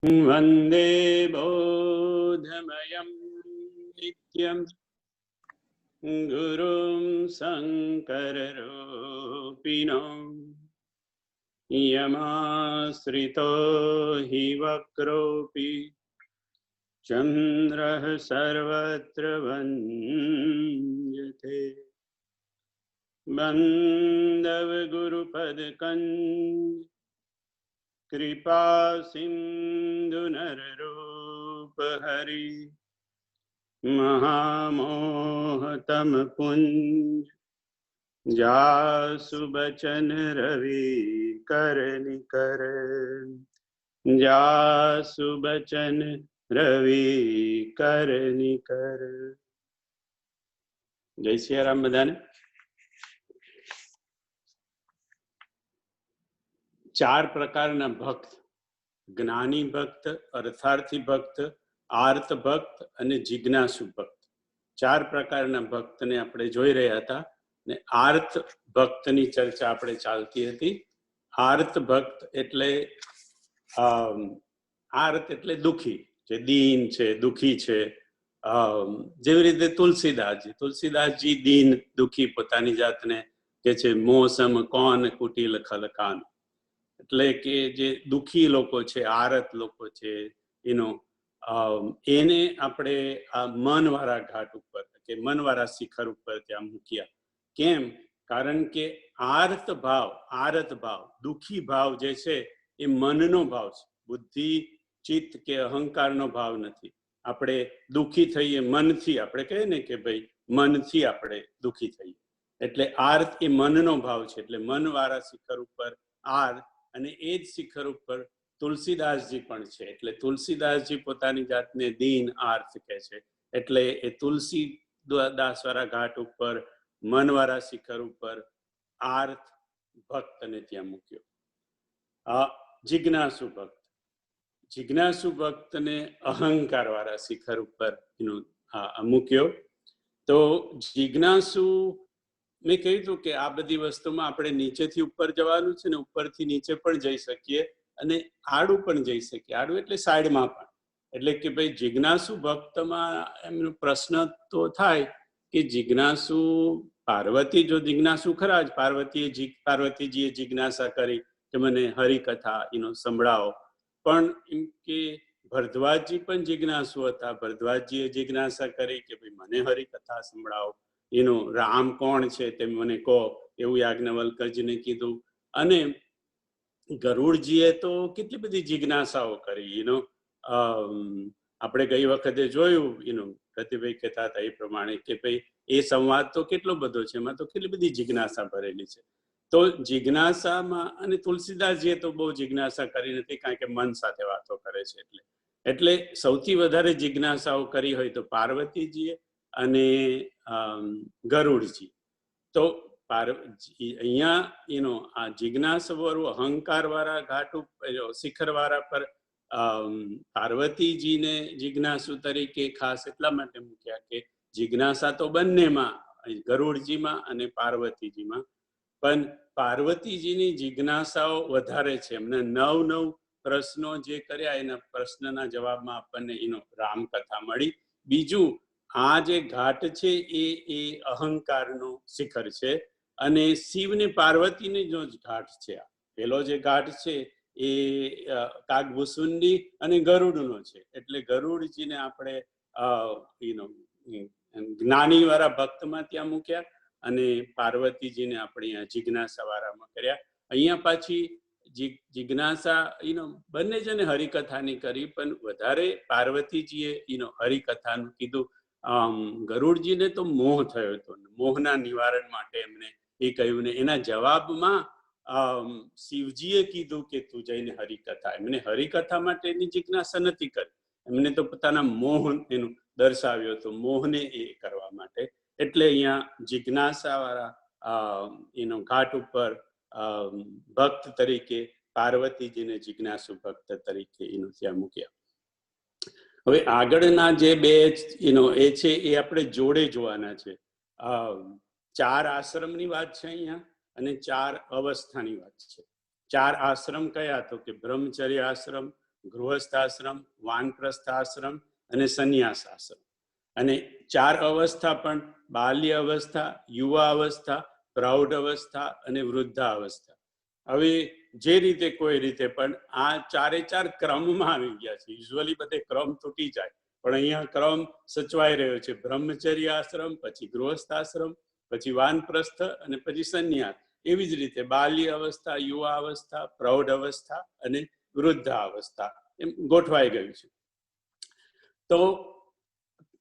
वन्दे बोधमयं नित्यं गुरुं शङ्कररूपिणो यमाश्रितो हि वक्रोऽपि चन्द्रः सर्वत्र वन्द्यते। बन्धवगुरुपदकञ्ज कृपा सिन्धु नररूपहरि महामोहतम पुंज जासु बचन रवि कर निकर जासु बचन रवि कर निकर। जय सिया राम बधाने। चार प्रकारना भक्त, ज्ञानी भक्त, अर्थार्थी भक्त, आर्त भक्त અને જિજ્ઞાસુ ભક્ત, ચાર પ્રકારના ભક્તને આપણે જોઈ રહ્યા હતા ને આર્ત ભક્તની ચર્ચા આપણે ચાલતી હતી. આર્ત ભક્ત એટલે આર્ત એટલે દુખી, જે દીન છે, દુખી છે. જેવી રીતે તુલસીદાસજી દીન દુખી પોતાની જાતને કે છે મોસમ કોન કુટિલ ખલકાન, એટલે કે જે દુખી લોકો છે, આરત લોકો છે, એને આપણે આ મનવાળા ઘાટ ઉપર કે મનવાળા શિખર ઉપર ત્યાં મૂક્યા. કેમ? કારણ કે આરત ભાવ દુખી ભાવ જે છે એ મનનો ભાવ છે, બુદ્ધિ ચિત્ત કે અહંકારનો ભાવ નથી. આપણે દુખી થઈએ મનથી, આપણે કહીએ ને કે ભાઈ મનથી આપણે દુખી થઈએ, એટલે આર્ત એ મનનો ભાવ છે. એટલે મનવાળા શિખર ઉપર આર્ત, અને એ જ શિખર ઉપર તુલસીદાસજી પણ છે. એટલે તુલસીદાસજી પોતાની જાતને દીન આર્ત કહે છે. એટલે એ તુલસીદાસ વાળા ઘાટ ઉપર મનવાળા શિખર ઉપર આર્ત ભક્તને ત્યાં મૂક્યો. જિજ્ઞાસુ ભક્તને અહંકાર વાળા શિખર ઉપર મૂક્યો. તો જિજ્ઞાસુ મેં કહ્યું હતું કે આ બધી વસ્તુમાં આપણે નીચેથી ઉપર જવાનું છે ને ઉપરથી નીચે પણ જઈ શકીએ અને આડું પણ જઈ શકીએ. આડું એટલે સાઈડમાં પણ. એટલે કે ભાઈ જિજ્ઞાસુ ભક્તમાં એમનો પ્રશ્ન તો થાય કે જિજ્ઞાસુ પાર્વતી, જો જિજ્ઞાસુ ખરા જ, પાર્વતીજીએ જિજ્ઞાસા કરી કે મને હરિકથા સંભળાવો. પણ એમ કે ભરદ્વાજજી પણ જિજ્ઞાસુ હતા. ભરદ્વાજજીએ જિજ્ઞાસા કરી કે ભાઈ મને હરિકથા સંભળાવો, રામ કોણ છે તે મને કહો, એવું યાજ્ઞવલ્ક્યજીને કીધું. અને ગરુડજીએ તો કેટલી બધી જિજ્ઞાસાઓ કરી. આપણે ગઈ વખતે જોયું, પ્રતિભાઈ કહેતા હતા એ પ્રમાણે કે ભાઈ એ સંવાદ તો કેટલો બધો છે, એમાં તો કેટલી બધી જિજ્ઞાસા ભરેલી છે. તો જિજ્ઞાસામાં, અને તુલસીદાસજીએ તો બહુ જિજ્ઞાસા કરી નથી, કારણ કે મન સાથે વાતો કરે છે. એટલે સૌથી વધારે જિજ્ઞાસાઓ કરી હોય તો પાર્વતીજીએ અને ગરુડજી. તો અહીંયા આ જિજ્ઞાસા વાળું અહંકાર વાળા ઘાટ ઉપર શિખર વાળા પર પાર્વતીજીને જિજ્ઞાસુ તરીકે ખાસ એટલા માટે મૂક્યા કે જિજ્ઞાસા તો બંનેમાં, ગરુડજીમાં અને પાર્વતીજીમાં, પણ પાર્વતીજીની જિજ્ઞાસાઓ વધારે છે. એમને 9 પ્રશ્નો જે કર્યા એના પ્રશ્નના જવાબમાં આપણને રામકથા મળી. બીજું, આ જે ઘાટ છે એ અહંકારનો શિખર છે, અને શિવ ને પાર્વતીનો જ ઘાટ છે. પેલો જે ઘાટ છે એ કાગભૂસુંડી અને ગરુડનો છે. એટલે ગરુડજીને આપણે જ્ઞાની વાળા ભક્તમાં ત્યાં મૂક્યા, અને પાર્વતીજીને આપણે અહીંયા જિજ્ઞાસા વાળામાં કર્યા. અહીંયા પાછી જિજ્ઞાસા બંને જણે હરિકથાની કરી, પણ વધારે પાર્વતીજીએ હરિકથાનું કીધું. ગરુડજીને તો મોહ થયો હતો, મોહના નિવારણ માટે એમને એ કહ્યું ને એના જવાબમાં શિવજીએ કીધું કે તું જઈને હરિકથા. એમને હરિકથા માટે એની જિજ્ઞાસા નથી કરી, એમને તો પોતાના મોહ એનું દર્શાવ્યો હતો, મોહને એ કરવા માટે. એટલે અહીંયા જિજ્ઞાસા વાળા ઘાટ ઉપર ભક્ત તરીકે પાર્વતીજીને જિજ્ઞાસુ ભક્ત તરીકે ત્યાં મૂક્યા. હવે આગળના જે બે એ છે એ આપણે જોડે જોવાના છે. 4 આશ્રમની વાત છે અહીંયા, અને 4 અવસ્થાની વાત છે. 4 આશ્રમ કયા? તો કે બ્રહ્મચર્ય આશ્રમ, ગૃહસ્થાશ્રમ, વાનપ્રસ્થાશ્રમ અને સંન્યાસ આશ્રમ. અને 4 અવસ્થા પણ બાલ્ય અવસ્થા, યુવા અવસ્થા, પ્રૌઢ અવસ્થા અને વૃદ્ધા અવસ્થા. હવે જે રીતે કોઈ રીતે પણ આ 4 ક્રમમાં આવી ગયા છે. યુઝ્યુઅલી બધે ક્રમ તૂટી જાય, પણ અહીંયા ક્રમ સચવાઈ રહ્યો છે. બ્રહ્મચર્ય આશ્રમ, પછી ગૃહસ્થાશ્રમ, પછી વાનપ્રસ્થ અને પછી સંન્યાસ. એવી જ રીતે બાલ્ય અવસ્થા, યુવા અવસ્થા, પ્રૌઢ અવસ્થા અને વૃદ્ધા અવસ્થા એમ ગોઠવાઈ ગયું છે. તો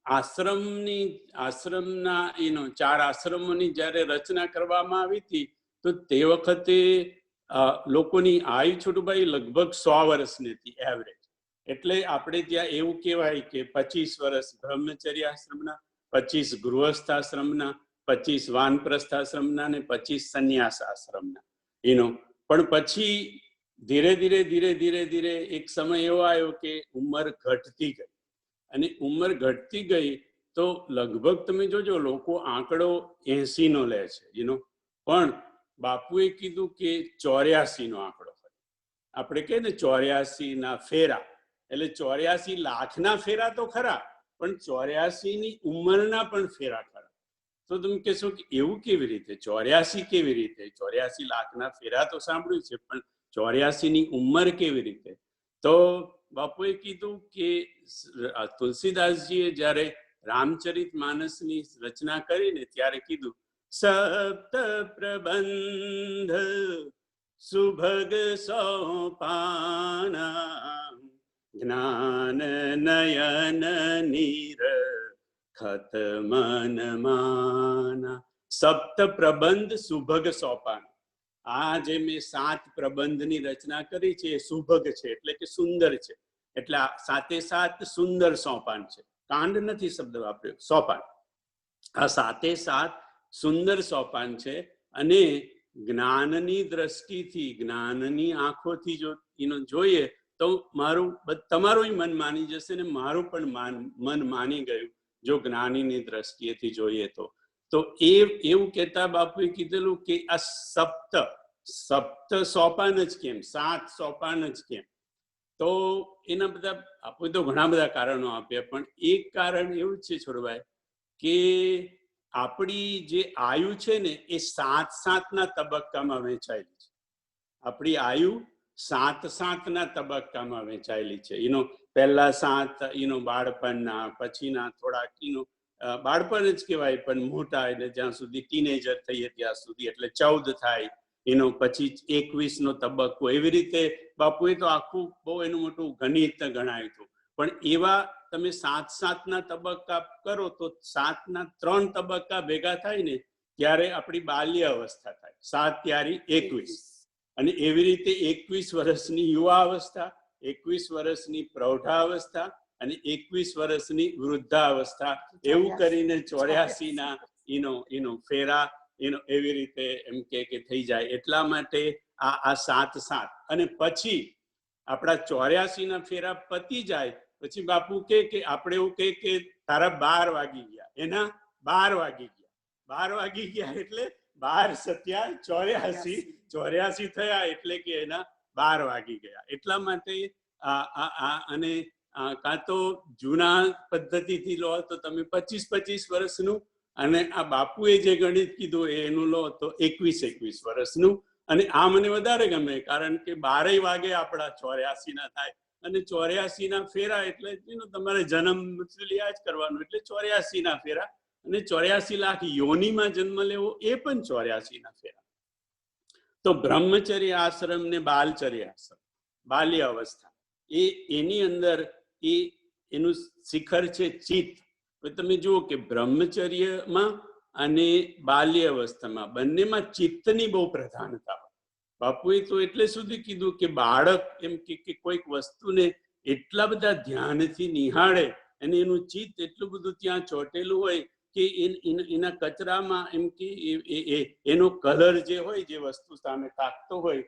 આશ્રમના 4 આશ્રમોની જ્યારે રચના કરવામાં આવી હતી, તો તે વખતે લોકોની આયુ છોટુભાઈ લગભગ 100 વર્ષની હતી એવરેજ. એટલે આપણે ત્યાં એવું કહેવાય કે 25 વર્ષ બ્રહ્મચર્ય આશ્રમના, 25 ગૃહસ્થાશ્રમના, 25 વાનપ્રસ્થાશ્રમના અને 25 સંન્યાસ આશ્રમના. પણ પછી ધીરે ધીરે એક સમય એવો આવ્યો કે ઉંમર ઘટતી ગઈ, અને ઉંમર ઘટતી ગઈ તો લગભગ તમે જોજો લોકો આંકડો 80 નો લે છે, પણ બાપુએ કીધું કે 84 નો આંકડો હોય. આપણે કહીએ ને 84 ના ફેરા, એટલે 84 લાખના ફેરા તો ખરા, પણ 84 ની ઉંમરના પણ ફેરા ખરા. તો તમે કહેશો કે એવું કેવી રીતે, 84 કેવી રીતે? 84 લાખના ફેરા તો સાંભળ્યું છે, પણ 84 ની ઉંમર કેવી રીતે? તો બાપુએ કીધું કે તુલસીદાસજીએ જ્યારે રામચરિત માનસની રચના કરીને ત્યારે કીધું, સપ્ત પ્રબંધ સુભગ સોપાના જ્ઞાન નયન નીર ખત મન માના. સપ્ત પ્રબંધ સુભગ સોપાન. આ જે મેં 7 પ્રબંધની રચના કરી છે એ સુભગ છે, એટલે કે સુંદર છે. એટલે 7 સુંદર સોપાન છે. કાંડ નથી શબ્દ વાપર્યો, સોપાન. આ 7 સુંદર સોપાન છે. અને જ્ઞાનની દ્રષ્ટિથી, જ્ઞાનની આંખોથી જો જોઈએ તો તમારું મન માની જશે ને મારું પણ મન માની ગયું જો જ્ઞાનીની દ્રષ્ટિએથી જોઈએ તો. એવું કહેતા બાપુએ કીધેલું કે આ સપ્ત સોપાન જ કેમ, 7 સોપાન જ કેમ? તો એના બધા આપણે તો ઘણા બધા કારણો આપ્યા, પણ એક કારણ એવું છે છોડભાઈ કે આપણી જે આયુ છે ને એ 7 ના તબક્કામાં વહેંચાયેલી છે. આપણી આયુ 7 ના તબક્કામાં વહેંચાયેલી છે. પહેલા 7 બાળપણના, પછીના થોડાક બાળપણ જ કહેવાય, પણ મોટા એટલે જ્યાં સુધી ટીનેજર થઈએ ત્યાં સુધી, એટલે 14 થાય, પછી 21 નો તબક્કો. એવી રીતે બાપુએ તો આખું બહુ એનું મોટું ગણિત ગણાયું હતું. પણ એવા તમે 7 ના તબક્કા કરો તો 7 ના 3 તબક્કા ભેગા થાય ને ત્યારે આપણી બાલ્ય અવસ્થા થાય. 7 ત્યારે 21, અને એવી રીતે 21 વર્ષની યુવા અવસ્થા, 21 વર્ષની પ્રૌઢાવસ્થા અને 21 વર્ષની વૃદ્ધાવસ્થા. એવું કરીને 84 ના ફેરા એવી રીતે એમ કે થઈ જાય. એટલા માટે આ 7. અને પછી આપણા 84 ના ફેરા પતી જાય પછી બાપુ કે આપણે એવું કે તારા 12 વાગી ગયા, એના 12 વાગી ગયા. 12 વાગી ગયા એટલે 12 × 7 = 84 થયા, એટલે કે એના 12 વાગી ગયા. એટલા માટે અને કાં તો જૂના પદ્ધતિથી લો તો તમે 25 વર્ષનું, અને આ બાપુએ જે ગણિત કીધું એનું લો તો 21 વર્ષનું. અને આ મને વધારે ગમે, કારણ કે 12 વાગે આપણા 84 ના થાય, અને 84 ના ફેરા એટલે તમારે જન્મ યાદ જ કરવાનું, એટલે 84 ના ફેરા. અને 84 લાખ યોનિમાં જન્મ લેવો એ પણ 84 ના ફેરા. તો બ્રહ્મચર્ય આશ્રમ ને બાલચર્ય આશ્રમ, બાલ્ય અવસ્થા, એની અંદર એનું શિખર છે ચિત્ત. તમે જુઓ કે બ્રહ્મચર્યમાં અને બાલ્ય અવસ્થામાં બંનેમાં ચિત્તની બહુ પ્રધાનતા હોય. બાપુએ તો એટલે સુધી કીધું કે બાળક એમ કે કોઈક વસ્તુને એટલા બધા ધ્યાનથી નિહાળે અને એનું ચિત્ત એટલું બધું ત્યાં ચોટેલું હોય કે એના કચરામાં એમ કે એનો કલર જે હોય, જે વસ્તુ સામે તાકતો હોય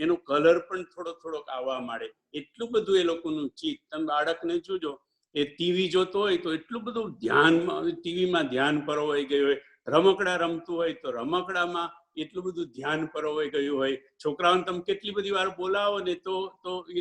એનો કલર પણ થોડોક આવવા માંડે. એટલું બધું એ લોકોનું ચિત્ત. તમે બાળકને જોજો, એ ટીવી જોતો હોય તો એટલું બધું ધ્યાનમાં, ટીવીમાં ધ્યાન પરોવાઈ ગયું હોય. રમકડા રમતું હોય તો રમકડામાં એટલું બધું ધ્યાન પરોવાઈ ગયું હોય, છોકરાઓને તમે કેટલી બધી વાર બોલાવો ને તો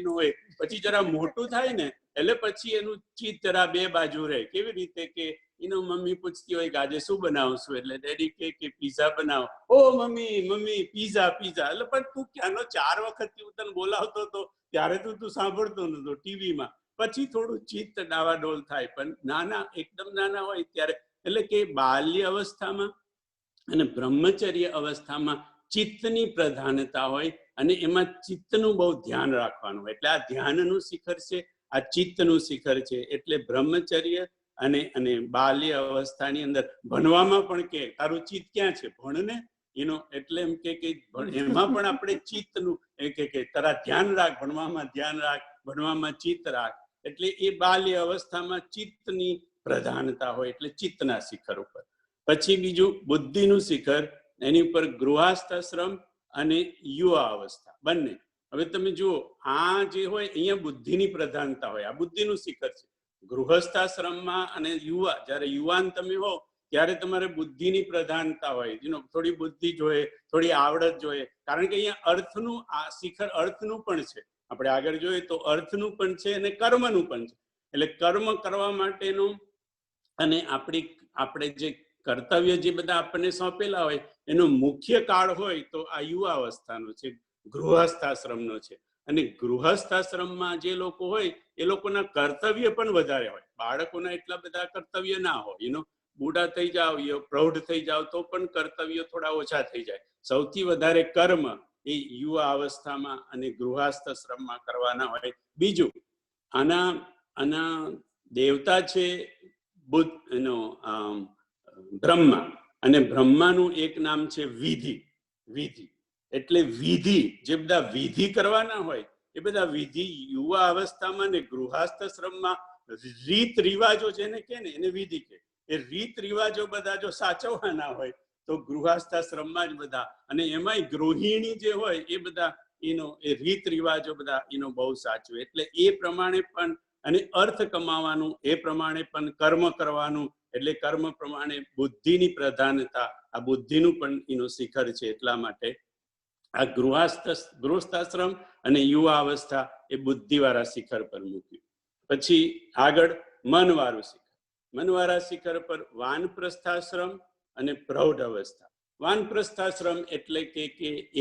હોય, પછી જરા મોટું થાય ને એટલે પછી એનું ચિત્ત જરા બે બાજુ રહે. કેવી રીતે કે મમ્મી પૂછતી હોય કે આજે શું બનાવશું, એટલે ડેડી કે પીઝા બનાવો. ઓ મમ્મી પીઝા એટલે પણ તું ક્યાંનો 4 વખત હું તને બોલાવતો હતો ત્યારે તું સાંભળતો નતો ટીવીમાં. પછી થોડું ચિત્ત ડાવાડોલ થાય. પણ એકદમ નાના હોય ત્યારે, એટલે કે બાલ્ય અવસ્થામાં અને બ્રહ્મચર્ય અવસ્થામાં ચિત્તની પ્રધાનતા હોય અને એમાં ચિત્તનું બહુ ધ્યાન રાખવાનું હોય. એટલે આ ધ્યાનનું શિખર છે, આ ચિત્તનું શિખર છે. એટલે બ્રહ્મચર્ય અને બાલ્ય અવસ્થાની અંદર ભણવામાં પણ કે તારું ચિત્ત ક્યાં છે, ભણને એટલે એમ કે એમાં પણ આપણે ચિત્તનું કે તારા ધ્યાન રાખ, ભણવામાં ધ્યાન રાખ, ભણવામાં ચિત્ત રાખ. એટલે એ બાલ્ય અવસ્થામાં ચિત્તની પ્રધાનતા હોય, એટલે ચિત્તના શિખર ઉપર. પછી બીજું બુદ્ધિનું શિખર, એની ઉપર ગૃહસ્થાશ્રમ અને યુવા અવસ્થા બંને. હવે તમે જુઓ, આ જે હોય અહીંયા બુદ્ધિની પ્રધાનતા હોય, આ બુદ્ધિનું શિખર છે. ગૃહસ્થાશ્રમમાં અને જ્યારે યુવાન તમે હો ત્યારે તમારે બુદ્ધિની પ્રધાનતા હોય, થોડી બુદ્ધિ જોઈએ, થોડી આવડત જોઈએ. કારણ કે અહીંયા અર્થનું આ શિખર અર્થનું પણ છે. આપણે આગળ જોઈએ તો અર્થનું પણ છે અને કર્મનું પણ છે. એટલે કર્મ કરવા માટેનું અને આપણે જે કર્તવ્ય જે બધા આપણને સોંપેલા હોય એનો મુખ્ય કાળ હોય તો આ યુવા અવસ્થાનો છે, ગૃહસ્થાશ્રમનો છે. અને ગૃહસ્થાશ્રમમાં જે લોકો હોય એ લોકોના કર્તવ્ય પણ વધારે હોય. બાળકોના એટલા બધા કર્તવ્ય ના હોય. બુઢા થઈ જાવ, પ્રૌઢ થઈ જાવ તો પણ કર્તવ્ય થોડા ઓછા થઈ જાય. સૌથી વધારે કર્મ એ યુવા અવસ્થામાં અને ગૃહસ્થાશ્રમમાં કરવાના હોય. બીજું, આના દેવતા છે બુદ્ધ, બ્રહ્મા, અને બ્રહ્માનું એક નામ છે વિધિ. એટલે વિધિ, જે બધા વિધિ કરવાના હોય એ બધા વિધિ યુવા અવસ્થામાં ને ગૃહસ્થાશ્રમમાં રીત રિવાજો જેને કે ને એને વિધિ કે. એ રીત રિવાજો બધા જો સાચવવાના હોય તો ગૃહસ્થાશ્રમમાં જ બધા, અને એમાંય ગૃહિણી જે હોય એ બધા એ રીત રિવાજો બધા બહુ સાચવે. એટલે એ પ્રમાણે પણ, અને અર્થ કમાવાનું એ પ્રમાણે પણ કર્મ કરવાનું. એટલે કર્મ પ્રમાણે બુદ્ધિની પ્રધાનતા, આ બુદ્ધિનું પણ શિખર છે. એટલા માટે આ ગૃહસ્થાશ્રમ અને યુવા અવસ્થા એ બુદ્ધિવાળા શિખર પર મૂક્યું. પછી આગળ મનવાળું શિખર. મનવાળા શિખર પર વાનપ્રસ્થાશ્રમ અને પ્રૌઢ અવસ્થા. વાનપ્રસ્થાશ્રમ એટલે કે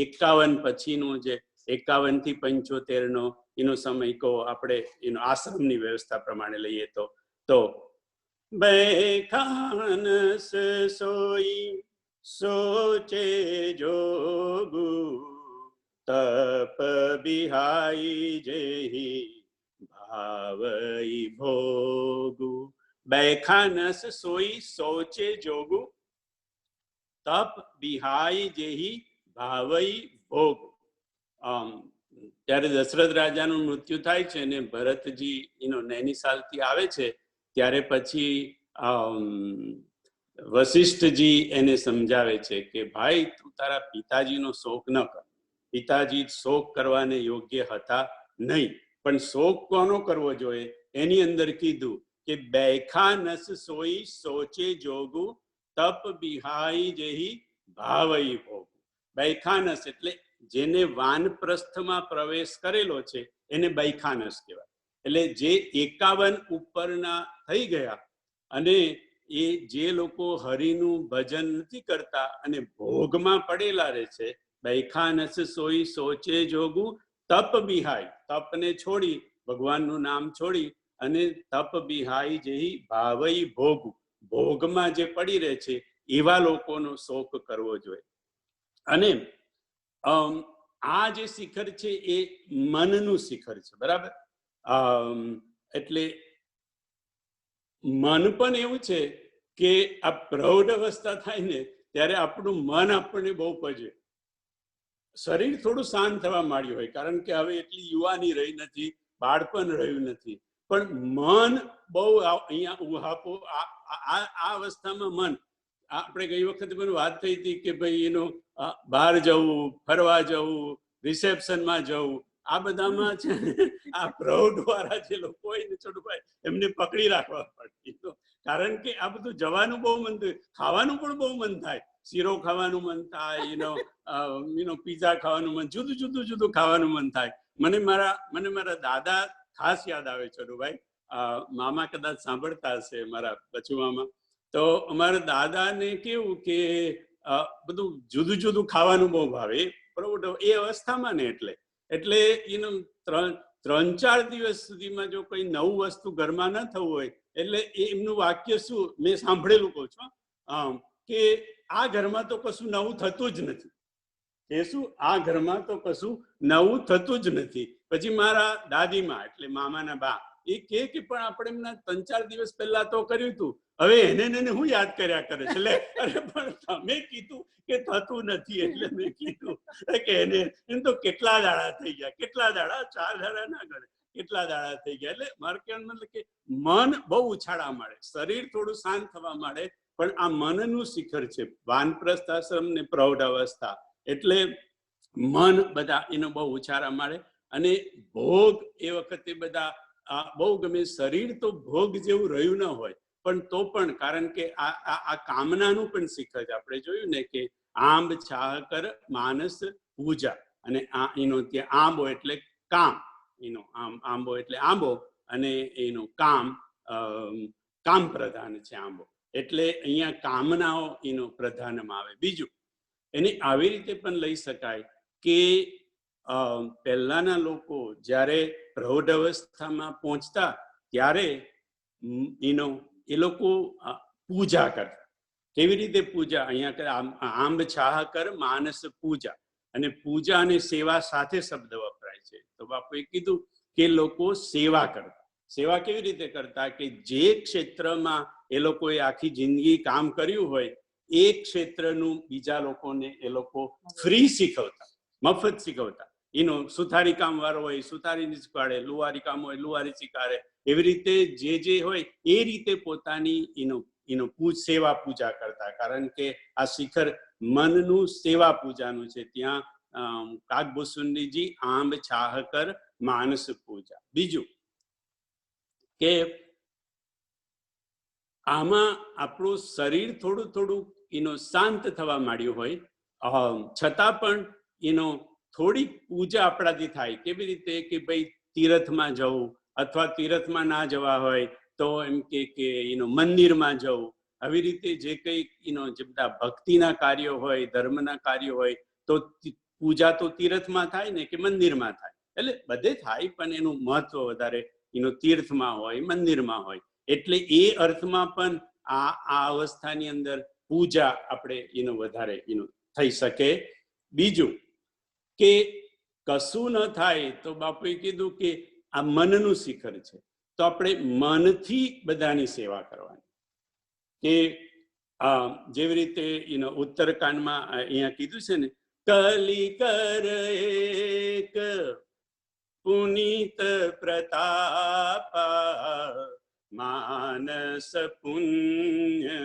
51 પછીનો જે 51 થી 75 નો સમય કહો આપણે, આશ્રમની વ્યવસ્થા પ્રમાણે લઈએ તો બેખાનસ સોઈ સોચે જોગુ તપ બિહાઈ જેહી ભાવઈ ભોગુ. બેખાનસ સોઈ સોચે જોગુ તપ બિહાઈ જેહી ભાવઈ ભોગુ. ત્યારે દશરથ રાજાનું મૃત્યુ થાય છે અને ભરતજી નૈનીસાલથી આવે છે. ત્યારે પછી વશિષ્ઠજી એને સમજાવે છે કે ભાઈ તું તારા પિતાજીનો શોક ન કર. પિતાજી શોક કરવાને યોગ્ય હતા નહીં, પણ શોક કોનો કરવો જોઈએ એની અંદર કીધું કે બેખાનસ સોઈ સોચે જોગુ તપ બિહાઈ જેહી ભાવઈ ભોગુ. બૈખાનસ એટલે જેને વાનપ્રસ્થમાં પ્રવેશ કરેલો છે એને બૈખાનસ કહેવાય. એટલે જે 51 ઉપરના થઈ ગયા અને એ જે લોકો હરિનું ભજન નથી કરતા અને ભોગમાં પડેલા રહે છે, બૈખાનસ સોઈ સોચે જોગુ તપ બિહાઈ, તપને છોડી, ભગવાનનું નામ છોડી અને તપ બિહાઈ જેહી ભાવઈ ભોગુ, ભોગમાં જે પડી રહે છે એવા લોકોનો શોક કરવો જોઈએ. અને આ જે શિખર છે એ મનનું શિખર છે, બરાબર. એટલે મન પણ એવું છે કે આ પ્રૌઢ અવસ્થા થાય ને ત્યારે આપણું મન આપણને બહુ પજે. શરીર થોડું શાંત થવા માંડ્યું હોય કારણ કે હવે એટલી યુવાની રહી નથી, બાળપણ રહ્યું નથી, પણ મન બહુ અહીંયા ઉહાપો. આ અવસ્થામાં મન, આપણે ગઈ વખતે પણ વાત થઈ હતી કે ભાઈ બહાર જવું, ફરવા જવું, રિસેપ્શનમાં જવું, આ બધામાં છે આ પ્રૌઢ વાળા જે લોકો હોય ને છોટુભાઈ એમને પકડી રાખવા પડે. કારણ કે આ બધું જવાનું બહુ મન થાય, ખાવાનું પણ બહુ મન થાય, શીરો ખાવાનું મન થાય, પીઝા ખાવાનું મન, જુદું જુદું જુદું ખાવાનું મન થાય. મને મારા દાદા ખાસ યાદ આવે છોટુભાઈ. મામા કદાચ સાંભળતા હશે, મારા બચુ મામા. તો અમારા દાદાને કેવું કે બધું જુદું જુદું ખાવાનું બહુ ભાવે, બરોબર, એ અવસ્થામાં ને એટલે ત્રણ ચાર દિવસ સુધીમાં જો કોઈ નવું વસ્તુ ઘરમાં ન થવું હોય, એટલે એમનું વાક્ય શું, મેં સાંભળેલું કહું છું કે આ ઘરમાં તો કશું નવું થતું જ નથી. એ શું, આ ઘરમાં તો કશું નવું થતું જ નથી. પછી મારા દાદીમાં એટલે મામાના બા એ કે પણ આપણે એમના 3-4 દિવસ પહેલા તો કર્યું હતું, હવે એને હું યાદ કર્યા કરે છે. એટલે અરે પણ તમે કીધું કે થતું નથી, એટલે મેં કીધું કે એને તો કેટલા દાડા થઈ ગયા, કેટલા દાડા, 4 દાડા ના ગણે, કેટલા દાડા થઈ ગયા. એટલે મારે કહેવાનું મતલબ કે મન બહુ ઉછાળા મળે, શરીર થોડું શાંત થવા માંડે, પણ આ મનનું શિખર છે વાનપ્રસ્થ આશ્રમ ને પ્રૌઢ અવસ્થા. એટલે મન બધા એનો બહુ ઉછાળા મળે. અને ભોગ એ વખતે બધા બહુ ગમે. શરીર તો ભોગ જેવું રહ્યું ન હોય, પણ તો પણ કારણ કે આ કામનાનું પણ શિખર છે. આપણે જોયું ને કે આંબ છાહકર માનસ પૂજા, અને એનો ત્યાં આંબો એટલે કામ, એનો આંબો એટલે આંબો, અને એનું કામ પ્રધાન છે આંબો, એટલે અહીંયા કામનાઓ એનો પ્રધાનમાં આવે. બીજું એને આવી રીતે પણ લઈ શકાય કે પહેલાના લોકો જ્યારે પ્રૌઢ અવસ્થામાં પહોંચતા ત્યારે એ લોકો પૂજા કરતા. કેવી રીતે પૂજા? અહીંયા આંબ છાહકર માનસ પૂજા, અને પૂજા અને સેવા સાથે શબ્દ વપરાય છે. તો બાપુએ કીધું કે લોકો સેવા કરતા. સેવા કેવી રીતે કરતા? કે જે ક્ષેત્રમાં એ લોકોએ આખી જિંદગી કામ કર્યું હોય એ ક્ષેત્રનું બીજા લોકોને એ લોકો ફ્રી શીખવતા, મફત શીખવતા. સુથારી કામ વાળો હોય સુથારી શીખવાડે, લુહારી કામ હોય લુહારી શીખવાડે. એવી રીતે જે હોય એ રીતે પોતાની સેવા પૂજા કરતા. કારણ કે આ શિખર મનનું સેવા પૂજાનું છે. ત્યાં કાગભૂસુંડીજી આંબ છાહકર માનસ પૂજા. બીજું કે આમાં આપણું શરીર થોડું શાંત થવા માંડ્યું હોય, છતાં પણ થોડીક પૂજા આપણાથી થાય. કેવી રીતે? કે ભાઈ તીર્થમાં જવું, અથવા તીર્થમાં ના જવા હોય તો એમ કે મંદિરમાં જવું. આવી રીતે જે કંઈ જે બધા ભક્તિના કાર્યો હોય, ધર્મના કાર્યો હોય, તો પૂજા તો તીર્થમાં થાય ને કે મંદિરમાં થાય. એટલે બધે થાય, પણ એનું મહત્વ વધારે તીર્થમાં હોય, મંદિરમાં હોય. એટલે એ અર્થમાં પણ આ અવસ્થાની અંદર પૂજા આપણે વધારે થઈ શકે. બીજું કે કશું ન થાય તો બાપુએ કીધું કે આ મનનું શિખર છે, તો આપણે મનથી બધાની સેવા કરવાની. કે જેવી રીતે ઉત્તરકાંડમાં અહીંયા કીધું છે ને, કલી કર એક પુનિત પ્રતાપા માનસ પુણ્ય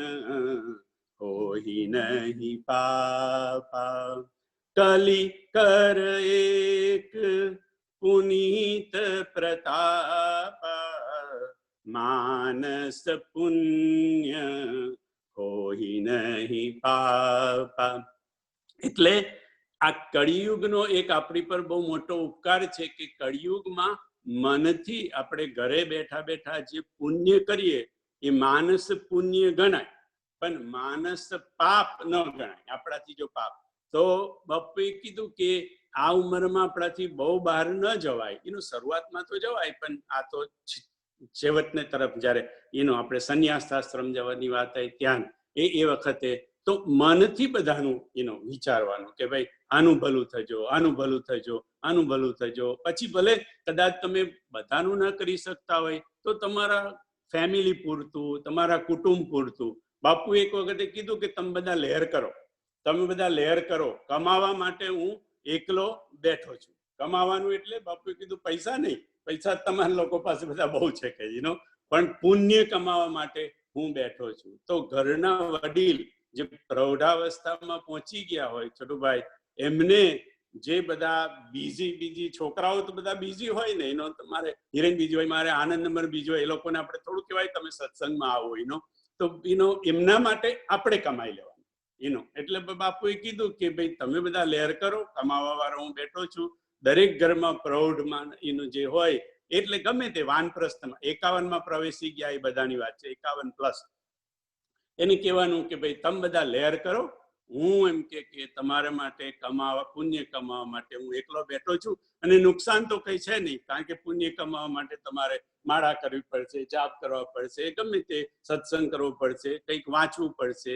હોઈ નહીં પાપા. કલી કર એક પુનિત પ્રતાપા માનસ પુણ્ય હોઈ નહીં પાપા. એટલે આ કળિયુગનો એક આપણી પર બહુ મોટો ઉપકાર છે કે કળિયુગમાં મનથી આપણે ઘરે બેઠા બેઠા જે પુણ્ય કરીએ એ માનસ પુણ્ય ગણાય, પણ માનસ પાપ ન ગણાય આપણાથી. જો પાપ તો બાપુએ કીધું કે આ ઉંમરમાં આપણાથી બહુ બહાર ન જવાય. શરૂઆતમાં તો જવાય, પણ આ તો છેવટને તરફ જ્યારે આપણે સંન્યાસ આશ્રમ જવાની વાત આવી ત્યાં એ વખતે તો મનથી બધાનું વિચારવાનું કે ભાઈ આનું ભલું થજો, આનું ભલું થજો, આનું ભલું થજો. પછી ભલે કદાચ તમે બધાનું ના કરી શકતા હોય તો તમારા ફેમિલી પૂરતું, તમારા કુટુંબ પૂરતું. બાપુ એક વખતે કીધું કે તમે બધા લહેર કરો, તમે બધા લહેર કરો. કમાવા માટે હું એકલો બેઠો છું. કમાવાનું એટલે બાપુએ કીધું પૈસા નહીં, પૈસા તમારા લોકો પાસે બધા બહુ છે કે પણ પુણ્ય કમાવા માટે હું બેઠો છું. તો ઘરના વડીલ જે પ્રૌઢાવસ્થામાં પહોંચી ગયા હોય છોટુભાઈ, એમને જે બધા બીજી છોકરાઓ તો બધા બીજી હોય ને, એનો તમારે હિરેન બીજી હોય, મારે આનંદ નંબર બીજો હોય, એ લોકોને આપણે થોડું કહેવાય તમે સત્સંગમાં આવો તો એમના માટે આપણે કમાઈ લેવાનું એટલે બાપુએ કીધું કે ભાઈ તમે બધા લહેર કરો, કમાવા વાળો હું બેઠો છું. દરેક ઘરમાં પ્રૌઢમાં જે હોય એટલે ગમે તે વાનપ્રસ્થમાં 51માં પ્રવેશી ગયા એ બધાની વાત છે, 51+. એને કહેવાનું કે ભાઈ તમે બધા લહેર કરો, હું એમ કે તમારા માટે પુણ્ય કમાવા માટે હું એકલો બેઠો છું. અને નુકસાન તો કઈ છે નહીં, કારણ કે પુણ્ય કમાવા માટે તમારે માળા કરવી પડશે, જાપ કરવા પડશે, ગમે તે સત્સંગ કરવો પડશે, કંઈક વાંચવું પડશે,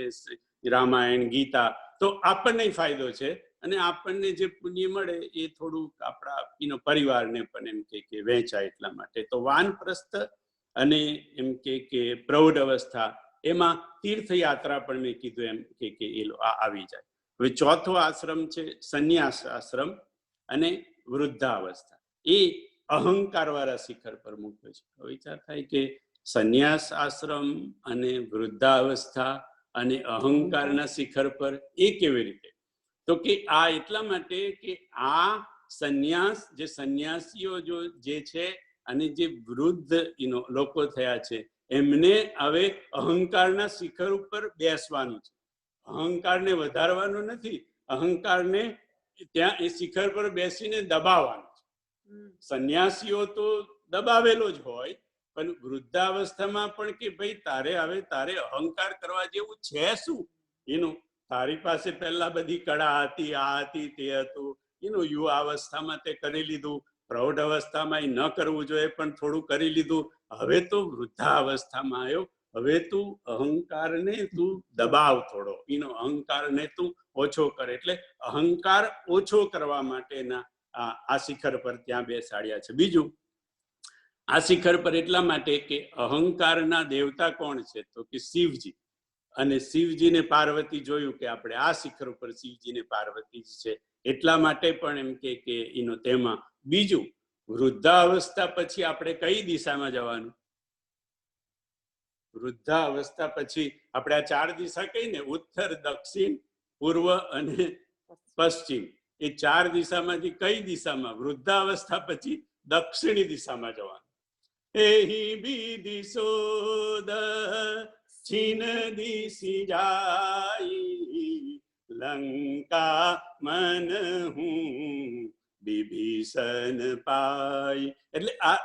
રામાયણ ગીતા, તો આપણને ફાયદો છે. અને આપણને જે પુણ્ય મળે એ થોડુંક આપણા પરિવારને પણ એમ કે વહેંચાય એટલા માટે. તો વાનપ્રસ્થ અને એમ કે પ્રૌઢ અવસ્થા, એમાં તીર્થયાત્રા પણ મેં કીધું એમ કે એ આવી જાય. હવે ચોથો આશ્રમ છે સંન્યાસ આશ્રમ અને વૃદ્ધાવસ્થા. એ અહંકાર વાળા શિખર પર મૂક્યો છે. વિચાર થાય કે સંન્યાસ આશ્રમ અને વૃદ્ધાવસ્થા અને અહંકારના શિખર પર એ કેવી રીતે? તો કે આ એટલા માટે કે આ સંન્યાસ, જે સંન્યાસીઓ જે છે અને જે વૃદ્ધ લોકો થયા છે, એમને હવે અહંકારના શિખર ઉપર બેસવાનું છે. અહંકારને વધારવાનું નથી, અહંકારને ત્યાં એ શિખર પર બેસીને દબાવવાનું છે. સંન્યાસીઓ તો દબાવેલો જ હોય, પણ વૃદ્ધાવસ્થામાં પણ કે ભાઈ તારે અહંકાર કરવા જેવું છે શું? તારી પાસે પહેલા બધી કળા હતી, આ હતી, તે હતું, યુવા અવસ્થામાં તે કરી લીધું, પ્રૌઢ અવસ્થામાં એ ન કરવું જોઈએ પણ થોડું કરી લીધું, હવે તો વૃદ્ધાવસ્થામાં આવ્યો, હવે તું અહંકારને તું દબાવ થોડો, અહંકારને તું ઓછો કર. એટલે અહંકાર ઓછો કરવા માટેના આ શિખર પર ત્યાં બેસાડ્યા છે. બીજું, આ શિખર પર એટલા માટે કે અહંકારના દેવતા કોણ છે? તો કે શિવજી. અને શિવજીને પાર્વતી જોયું કે આપણે આ શિખર ઉપર શિવજીને પાર્વતી છે, એટલા માટે પણ એમ કે તેમાં. બીજું, વૃદ્ધાવસ્થા પછી આપણે કઈ દિશામાં જવાનું? વૃદ્ધાવસ્થા પછી આપણે આ 4 દિશા કઈ ને, ઉત્તર, દક્ષિણ, પૂર્વ અને પશ્ચિમ. એ 4 દિશામાંથી કઈ દિશામાં? વૃદ્ધાવસ્થા પછી દક્ષિણી દિશામાં જવાનું. એહી બીધી સોદ છીન દિશી જાઈ, લંકા મન હું વિભીષણ પાઈ. એટલે આ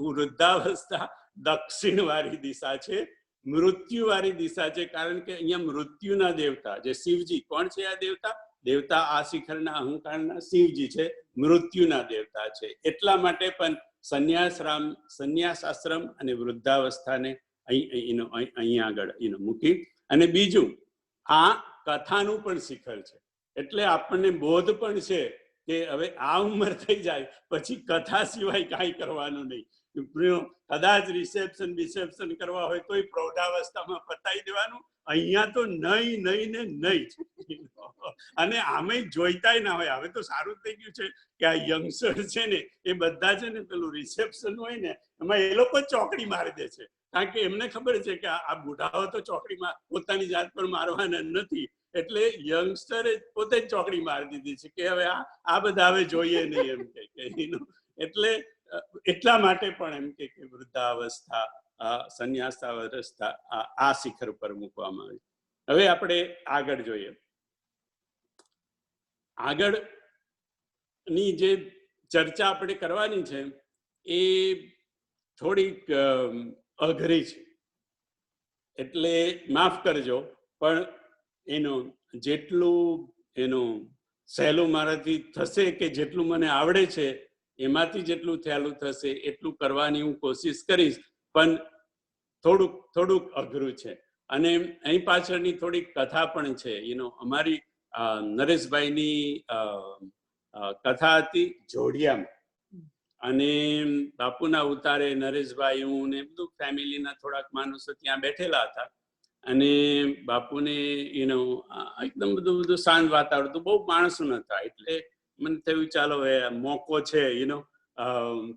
વૃદ્ધાવસ્થા દક્ષિણ વાળી દિશા છે, મૃત્યુ વાળી દિશા છે. કારણ કે અહીંયા મૃત્યુના દેવતા જે શિવજી, કોણ છે આ દેવતા? દેવતા આ શિખરના અહંકારના શિવજી છે, મૃત્યુના દેવતા છે. એટલા માટે પણ સંન્યાસ આશ્રમ અને વૃદ્ધાવસ્થાને અહીં આગળ મૂકી. અને બીજું, આ કથાનું પણ શિખર છે. એટલે આપણને બોધ પણ છે કે હવે આ ઉંમર થઈ જાય પછી કથા સિવાય કાંઈ કરવાનું નહીં. કદાચ રિસેપ્શન કરવા હોય તોય પ્રૌઢાવસ્થામાં પતાવી દેવાનું. અહીંયા તો નહીં ને નહીં. અને આમે જોઈતાય ના હોય. હવે તો સારું થઈ ગયું છે કે આ યંગસ્ટર છે ને એ બધા છે ને પેલું રિસેપ્શન હોય ને એમાં એ લોકો ચોકડી મારી દે છે. કારણ કે એમને ખબર છે કે આ બુઢાઓ તો ચોકડીમાં પોતાની જાત પર મારવાના નથી, એટલે યંગસ્ટરે પોતે જ ચોકડી મારી દીધી છે કે હવે આ બધા હવે જોઈએ નહીં એમ કે. એટલે એટલા માટે પણ એમ કે વૃદ્ધાવસ્થા, સંન્યાસાવસ્થા આ શિખર પર મૂકવામાં આવી. હવે આપણે આગળ જોઈએ. આગળની જે ચર્ચા આપણે કરવાની છે એ થોડીક અઘરી છે, એટલે માફ કરજો, પણ જેટલું સહેલું મારાથી થશે કે જેટલું મને આવડે છે એમાંથી જેટલું સહેલું થશે એટલું કરવાની હું કોશિશ કરીશ. પણ થોડુંક અઘરું છે. અને અહીં પાછળની થોડીક કથા પણ છે. અમારી નરેશભાઈની કથા હતી જોડિયામાં, અને બાપુના ઉતારે નરેશભાઈ, હું ને બધું ફેમિલીના થોડાક માણસો ત્યાં બેઠેલા હતા. અને બાપુને એકદમ બધું શાંત વાતાવરણ, તો બહુ માણસો નતા. એટલે મને થયું ચાલો હવે મોકો છે,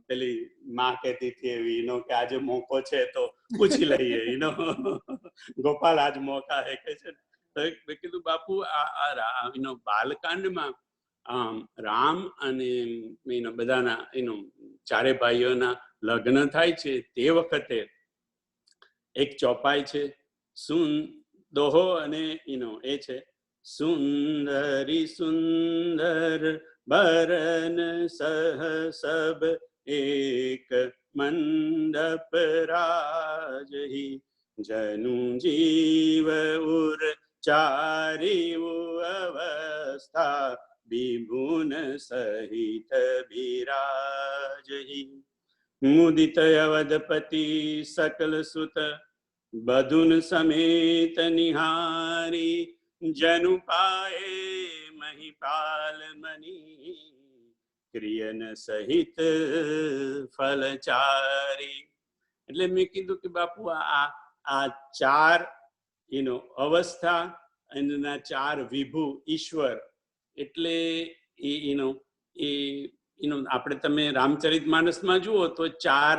પેલી માં કહેતી હતી એવી કે આજે મોકો છે તો પૂછી લઈએ, ગોપાલ આજ મોકા હે કે છે. તો મેં કીધું બાપુ આ બાલકાંડમાં રામ અને બધાના ચારે ભાઈઓના લગ્ન થાય છે તે વખતે એક ચોપાઈ છે, દોહો અને એ છે, સુંદરી સુંદર બરન સહ સબ એક મંડપ રાજહી, જનુ જીવ ઉર ચારી અવસ્થા વિભુન સહિત બિરાજહી, મુદિત અવધપતિ સકલ સુત બધુન સમેત નિહારી, જનુ પાએ મહિપાલ મની ક્રિયન સહિત ફલચારી. એટલે મેં કીધું કે બાપુ આ ચાર અવસ્થા એના ચાર વિભુ ઈશ્વર એટલે આપણે તમે રામચરિતમાનસમાં જુઓ તો ચાર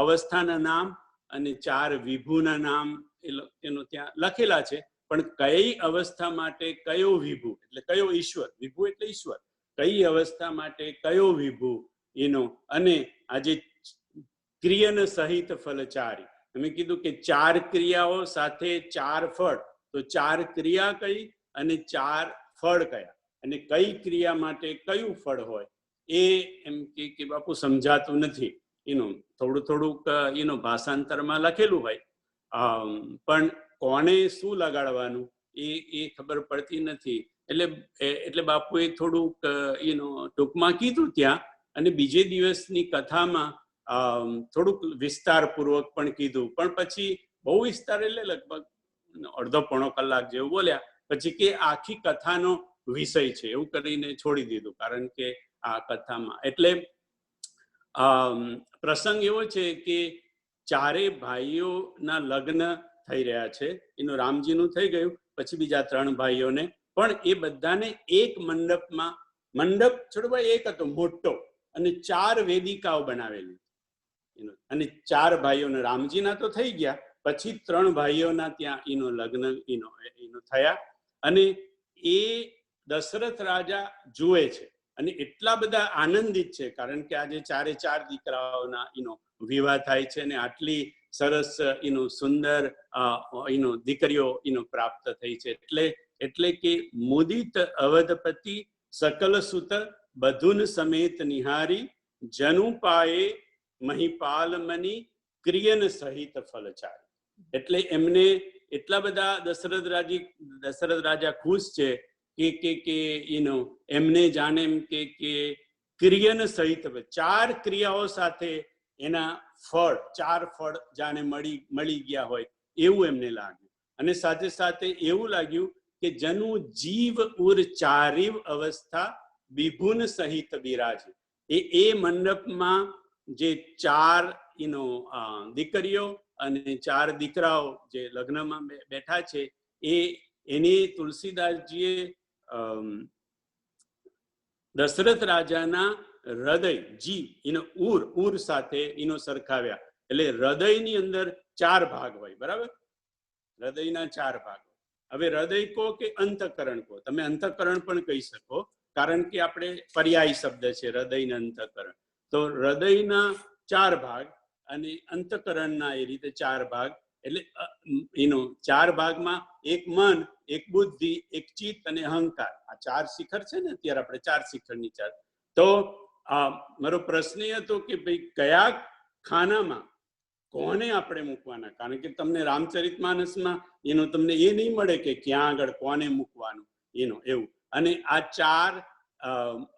અવસ્થાના નામ અને ચાર વિભુના નામ ત્યાં લખેલા છે, પણ કઈ અવસ્થા માટે કયો વિભુ એટલે કયો ઈશ્વર, વિભુ એટલે ઈશ્વર, કઈ અવસ્થા માટે કયો વિભુ અને આજે ક્રિયન સહિત ફલચારી, અમે કીધું કે ચાર ક્રિયાઓ સાથે ચાર ફળ, તો ચાર ક્રિયા કઈ અને ચાર ફળ કયા, અને કઈ ક્રિયા માટે કયું ફળ હોય એ એમ કે બાપુ સમજાતું નથી. થોડુંક ભાષાંતરમાં લખેલું હોય, પણ કોને શું લગાડવાનું એ ખબર પડતી નથી. એટલે બાપુએ થોડુંક ટૂંકમાં કીધું ત્યાં, અને બીજે દિવસની કથામાં થોડુંક વિસ્તારપૂર્વક પણ કીધું, પણ પછી બહુ વિસ્તાર એટલે લગભગ અડધો પોણો કલાક જેવું બોલ્યા, પછી કે આખી કથાનો વિષય છે એવું કરીને છોડી દીધું, કારણ કે આ કથામાં એટલે પ્રસંગ એવો છે કે ચારે ભાઈઓના લગ્ન થઈ રહ્યા છે, રામજીનું થઈ ગયું, પછી બીજા 3 ભાઈઓને, પણ એ બધાને એક મંડપમાં, મંડપ છોડવા એક હતો મોટો, અને 4 વેદિકાઓ બનાવેલી, અને 4 ભાઈઓને રામજીના તો થઈ ગયા, પછી 3 ભાઈઓના ત્યાં લગ્ન થયા, અને એ દશરથ રાજા જુએ છે અને એટલા બધા આનંદિત છે, કારણ કે આજે 4 દીકરાઓના વિવાહ થાય છે, અને આટલી સરસ સુંદર દીકરીઓ પ્રાપ્ત થઈ છે, એટલે કે મુદિત અવધપતિ સકલ સુત બધુન સમેત નિહારી, જનુ પાએ મહિપાલ મની ક્રિયન સહિત ફલચારી. એટલે એમને એટલા બધા દશરથ રાજા ખુશ છે કે એમને જાણે એમ કે ક્રિયન સહિત 4 ક્રિયાઓ સાથે એના ફળ, 4 ફળ જાણે મળી ગયા હોય એવું એમને લાગ્યું, અને સાથે સાથે એવું લાગ્યું કે જનુ જીવ ઉર ચારીવ અવસ્થા વિભુન સહિત બિરાજે. એ મંડપમાં જે 4 દીકરીઓ અને 4 દીકરાઓ જે લગ્નમાં બેઠા છે, એની તુલસીદાસજીએ દશરથ રાજાના હૃદય જીવ ઉર સાથે સરખાવ્યા, એટલે હૃદયની અંદર 4 ભાગ હોય, બરાબર, હૃદયના 4 ભાગ હોય. હવે હૃદય કહો કે અંતઃકરણ કહો, તમે અંતઃકરણ પણ કહી શકો, કારણ કે આપણે પર્યાય શબ્દ છે હૃદય ને અંતઃકરણ, તો હૃદયના 4 ભાગ અને અંતઃકરણના એ રીતે 4 ભાગ, એટલે 4 ભાગમાં એક મન, એક બુદ્ધિ, એક ચિત્ત અને અહંકાર, આ 4 શિખર છે ને, અત્યારે આપણે 4 શિખરની 4. તો મારો પ્રશ્ન એ હતો કે ભાઈ કયા ખાનામાં કોને આપણે મૂકવાના, કારણ કે તમને રામચરિતમાનસમાં તમને એ નહીં મળે કે ક્યાં આગળ કોને મૂકવાનું એવું, અને આ 4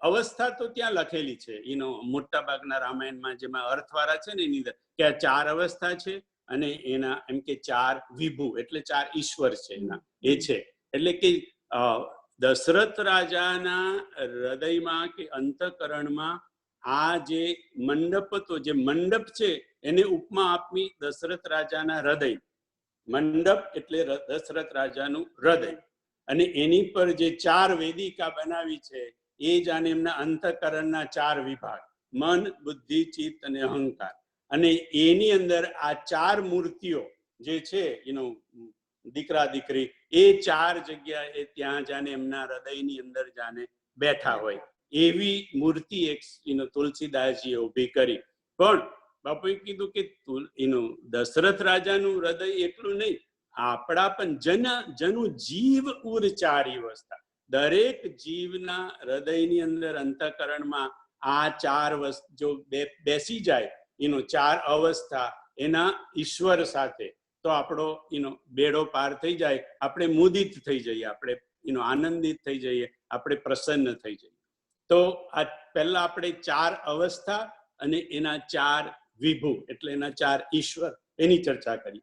અવસ્થા તો ત્યાં લખેલી છે, મોટા ભાગના રામાયણમાં જેમાં અર્થવાળા છે ને એની અંદર, કે આ 4 અવસ્થા છે, અને એના એમ કે 4 વિભુ એટલે 4 ઈશ્વર છે એના, એ છે. એટલે કે દશરથ રાજાના હૃદયમાં કે અંતઃકરણમાં આ જે મંડપ હતો, જે મંડપ છે એને ઉપમા આપી દશરથ રાજાના હૃદય, મંડપ એટલે દશરથ રાજાનું હૃદય, અને એની પર જે 4 વેદિકા બનાવી છે એ જાણે એમના અંતઃકરણના 4 વિભાગ, મન, બુદ્ધિ, ચિત્ત અને અહંકાર, અને એની અંદર આ 4 મૂર્તિઓ જે છે દીકરા દીકરી, એ 4 જગ્યાએ ત્યાં જાણે એમના હૃદયની અંદર જાણે બેઠા હોય એવી મૂર્તિ એક તુલસીદાસજીએ ઊભી કરી. પણ બાપુએ કીધું કે દશરથ રાજાનું હૃદય એટલું નહીં, આપણા પણ જનું જીવ ઉરચારી અવસ્થા, દરેક જીવના હૃદયની અંદર અંતઃકરણમાં આ ચાર વસ્તુ જો બેસી જાય, ચાર અવસ્થા એના ઈશ્વર સાથે, તો આપણો બેડો પાર થઈ જાય, આપણે મુદિત થઈ જઈએ, આપણે આનંદિત થઈ જઈએ, આપણે પ્રસન્ન થઈ જઈએ. તો આ પહેલા આપણે ચાર અવસ્થા અને એના ચાર વિભુ એટલે એના ચાર ઈશ્વર એની ચર્ચા કરી.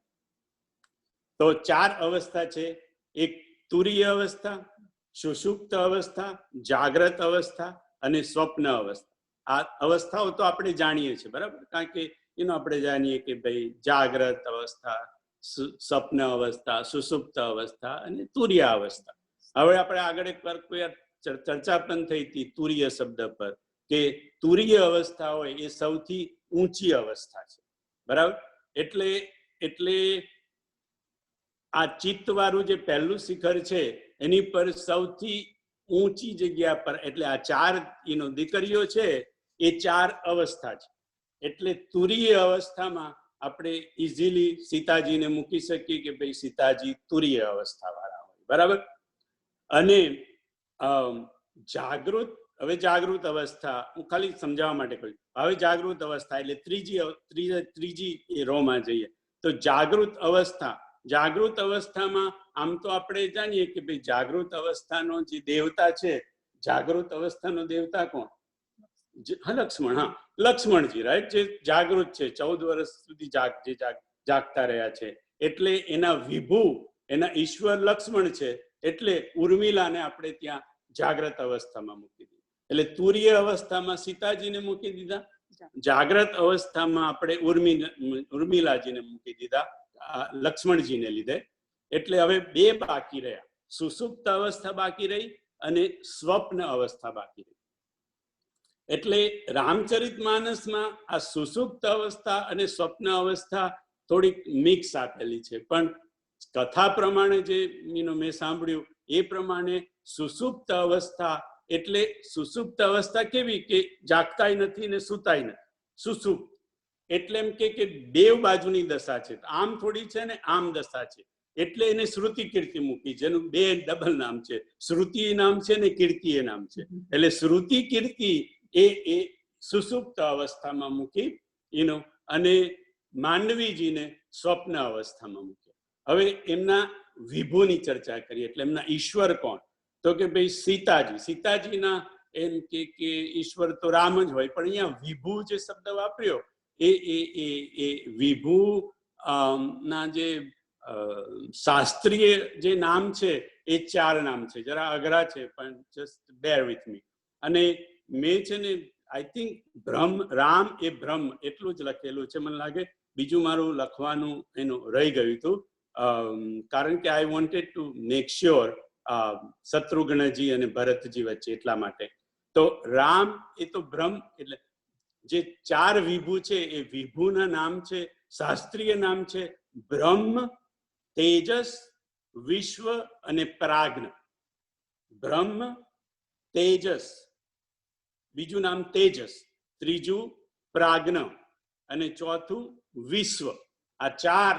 તો ચાર અવસ્થા છે, એક તુરીય અવસ્થા, સુષુપ્ત અવસ્થા, જાગ્રત અવસ્થા અને સ્વપ્ન અવસ્થા. આ અવસ્થાઓ તો આપણે જાણીએ છીએ, બરાબર, કારણ કે આપણે જાણીએ કે ભાઈ જાગ્રત અવસ્થા, સ્વપ્ન અવસ્થા, સુષુપ્ત અવસ્થા અને તુરીય અવસ્થા. હવે આપણે આગળ એક વાર કોઈ ચર્ચા પણ થઈ હતી તુરીય શબ્દ પર, કે તુરીય અવસ્થા હોય એ સૌથી ઊંચી અવસ્થા છે, બરાબર. એટલે આ ચિત્ત વાળું જે પહેલું શિખર છે એની પર સૌથી ઊંચી જગ્યા પર, એટલે આ ચાર દીકરીઓ છે એ ચાર અવસ્થા છે. એટલે તુરીય અવસ્થામાં આપણે ઇઝીલી સીતાજીને મૂકી શકીએ કે ભાઈ સીતાજી તુરીય અવસ્થા વાળા હોય, બરાબર. અને જાગૃત અવસ્થા હું ખાલી સમજાવવા માટે કહ્યું. હવે જાગૃત અવસ્થા એટલે ત્રીજી રોમાં જઈએ તો જાગૃત અવસ્થામાં આમ તો આપણે જાણીએ કે ભાઈ જાગૃત અવસ્થાનો જે દેવતા છે, જાગૃત અવસ્થાનો દેવતા કોણ? લક્ષ્મણ. હા, લક્ષ્મણજી, રાઈટ, જે જાગૃત છે, 14 વર્ષ સુધી જાગતા રહ્યા છે. એટલે એના વિભુ, એના ઈશ્વર લક્ષ્મણ છે. એટલે ઉર્મિલાને આપણે ત્યાં જાગ્રત અવસ્થામાં મૂકી દીધી. એટલે તુરીય અવસ્થામાં સીતાજીને મૂકી દીધા, જાગ્રત અવસ્થામાં આપણે ઉર્મિલાજીને મૂકી દીધા લક્ષ્મણજીને લીધે. એટલે હવે બે બાકી રહ્યા, સુષુપ્ત અવસ્થા બાકી રહી અને સ્વપ્ન અવસ્થા બાકી રહી. એટલે રામચરિતમાનસમાં આ સુષુપ્ત અવસ્થા અને સ્વપ્ન અવસ્થા થોડીક મિક્સ આપેલી છે, પણ કથા પ્રમાણે જે મેં સાંભળ્યું એ પ્રમાણે સુષુપ્ત અવસ્થા એટલે સુષુપ્ત અવસ્થા કેવી કે જાગતાય નથી ને સુતાય નથી. સુષુપ્ત એટલે એમ કે બે બાજુની દશા છે, આમ થોડી છે ને આમ દશા છે. એટલે એને શ્રુતિ કીર્તિ મૂકી, જેનું બે ડબલ નામ છે, શ્રુતિ નામ છે ને કીર્તિ એ નામ છે. એટલે શ્રુતિ કીર્તિ એ સુષુપ્ત અવસ્થામાં મૂકી અને માંડવીજીને સ્વપ્ન અવસ્થામાં મૂક્યા. હવે એમના વિભુની ચર્ચા કરીએ. એટલે એમના ઈશ્વર કોણ? તો કે ભાઈ સીતાજીના એમ કે ઈશ્વર તો રામ જ હોય, પણ અહીંયા વિભુ જે શબ્દ વાપર્યો એ વિભુ ના જે શાસ્ત્રીય જે નામ છે એ ચાર નામ છે, જરા અઘરા છે, પણ જસ્ટ બેર વિથ મી. અને મેં છે ને આઈ થિંક રામ એ બ્રહ્મ એટલું જ લખેલું છે, મને લાગે. બીજું મારું લખવાનું એનું રહી ગયું હતું, કારણ કે I wanted to make sure Shatrughnaji અને ભરતજી વચ્ચે, એટલા માટે. તો રામ એ તો બ્રહ્મ, એટલે જે ચાર વિભુ છે એ વિભુના નામ છે, શાસ્ત્રીય નામ છે બ્રહ્મ, તેજસ, વિશ્વ અને પ્રાજ્ઞ. બ્રહ્મ, તેજસ, બીજું નામ તેજસ, ત્રીજું પ્રાજ્ઞ અને ચોથું વિશ્વ. આ ચાર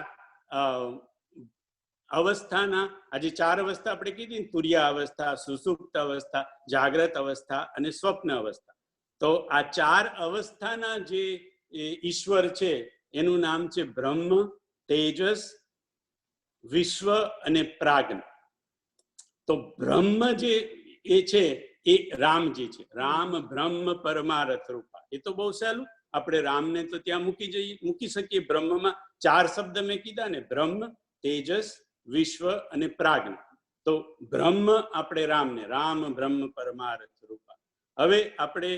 અવસ્થાના, આજે ચાર અવસ્થા આપણે કીધી ને, તુરીય અવસ્થા, સુષુપ્ત અવસ્થા, જાગ્રત અવસ્થા અને સ્વપ્ન અવસ્થા. તો આ ચાર અવસ્થાના જે ઈશ્વર છે એનું નામ છે બ્રહ્મ, તેજસ, વિશ્વ અને પ્રાજ્ઞ. તો બ્રહ્મ જે એ છે એ રામજી છે. રામ બ્રહ્મ પરમારથ રૂપા. એ તો બહુ સહેલું, આપણે રામને તો ત્યાં મૂકી શકીએ. બ્રહ્મમાં ચાર શબ્દ મેં કીધા ને, બ્રહ્મ, તેજસ, વિશ્વ અને પ્રાજ્ઞ. તો બ્રહ્મ આપણે રામને, રામ બ્રહ્મ પરમારથ રૂપા. હવે આપણે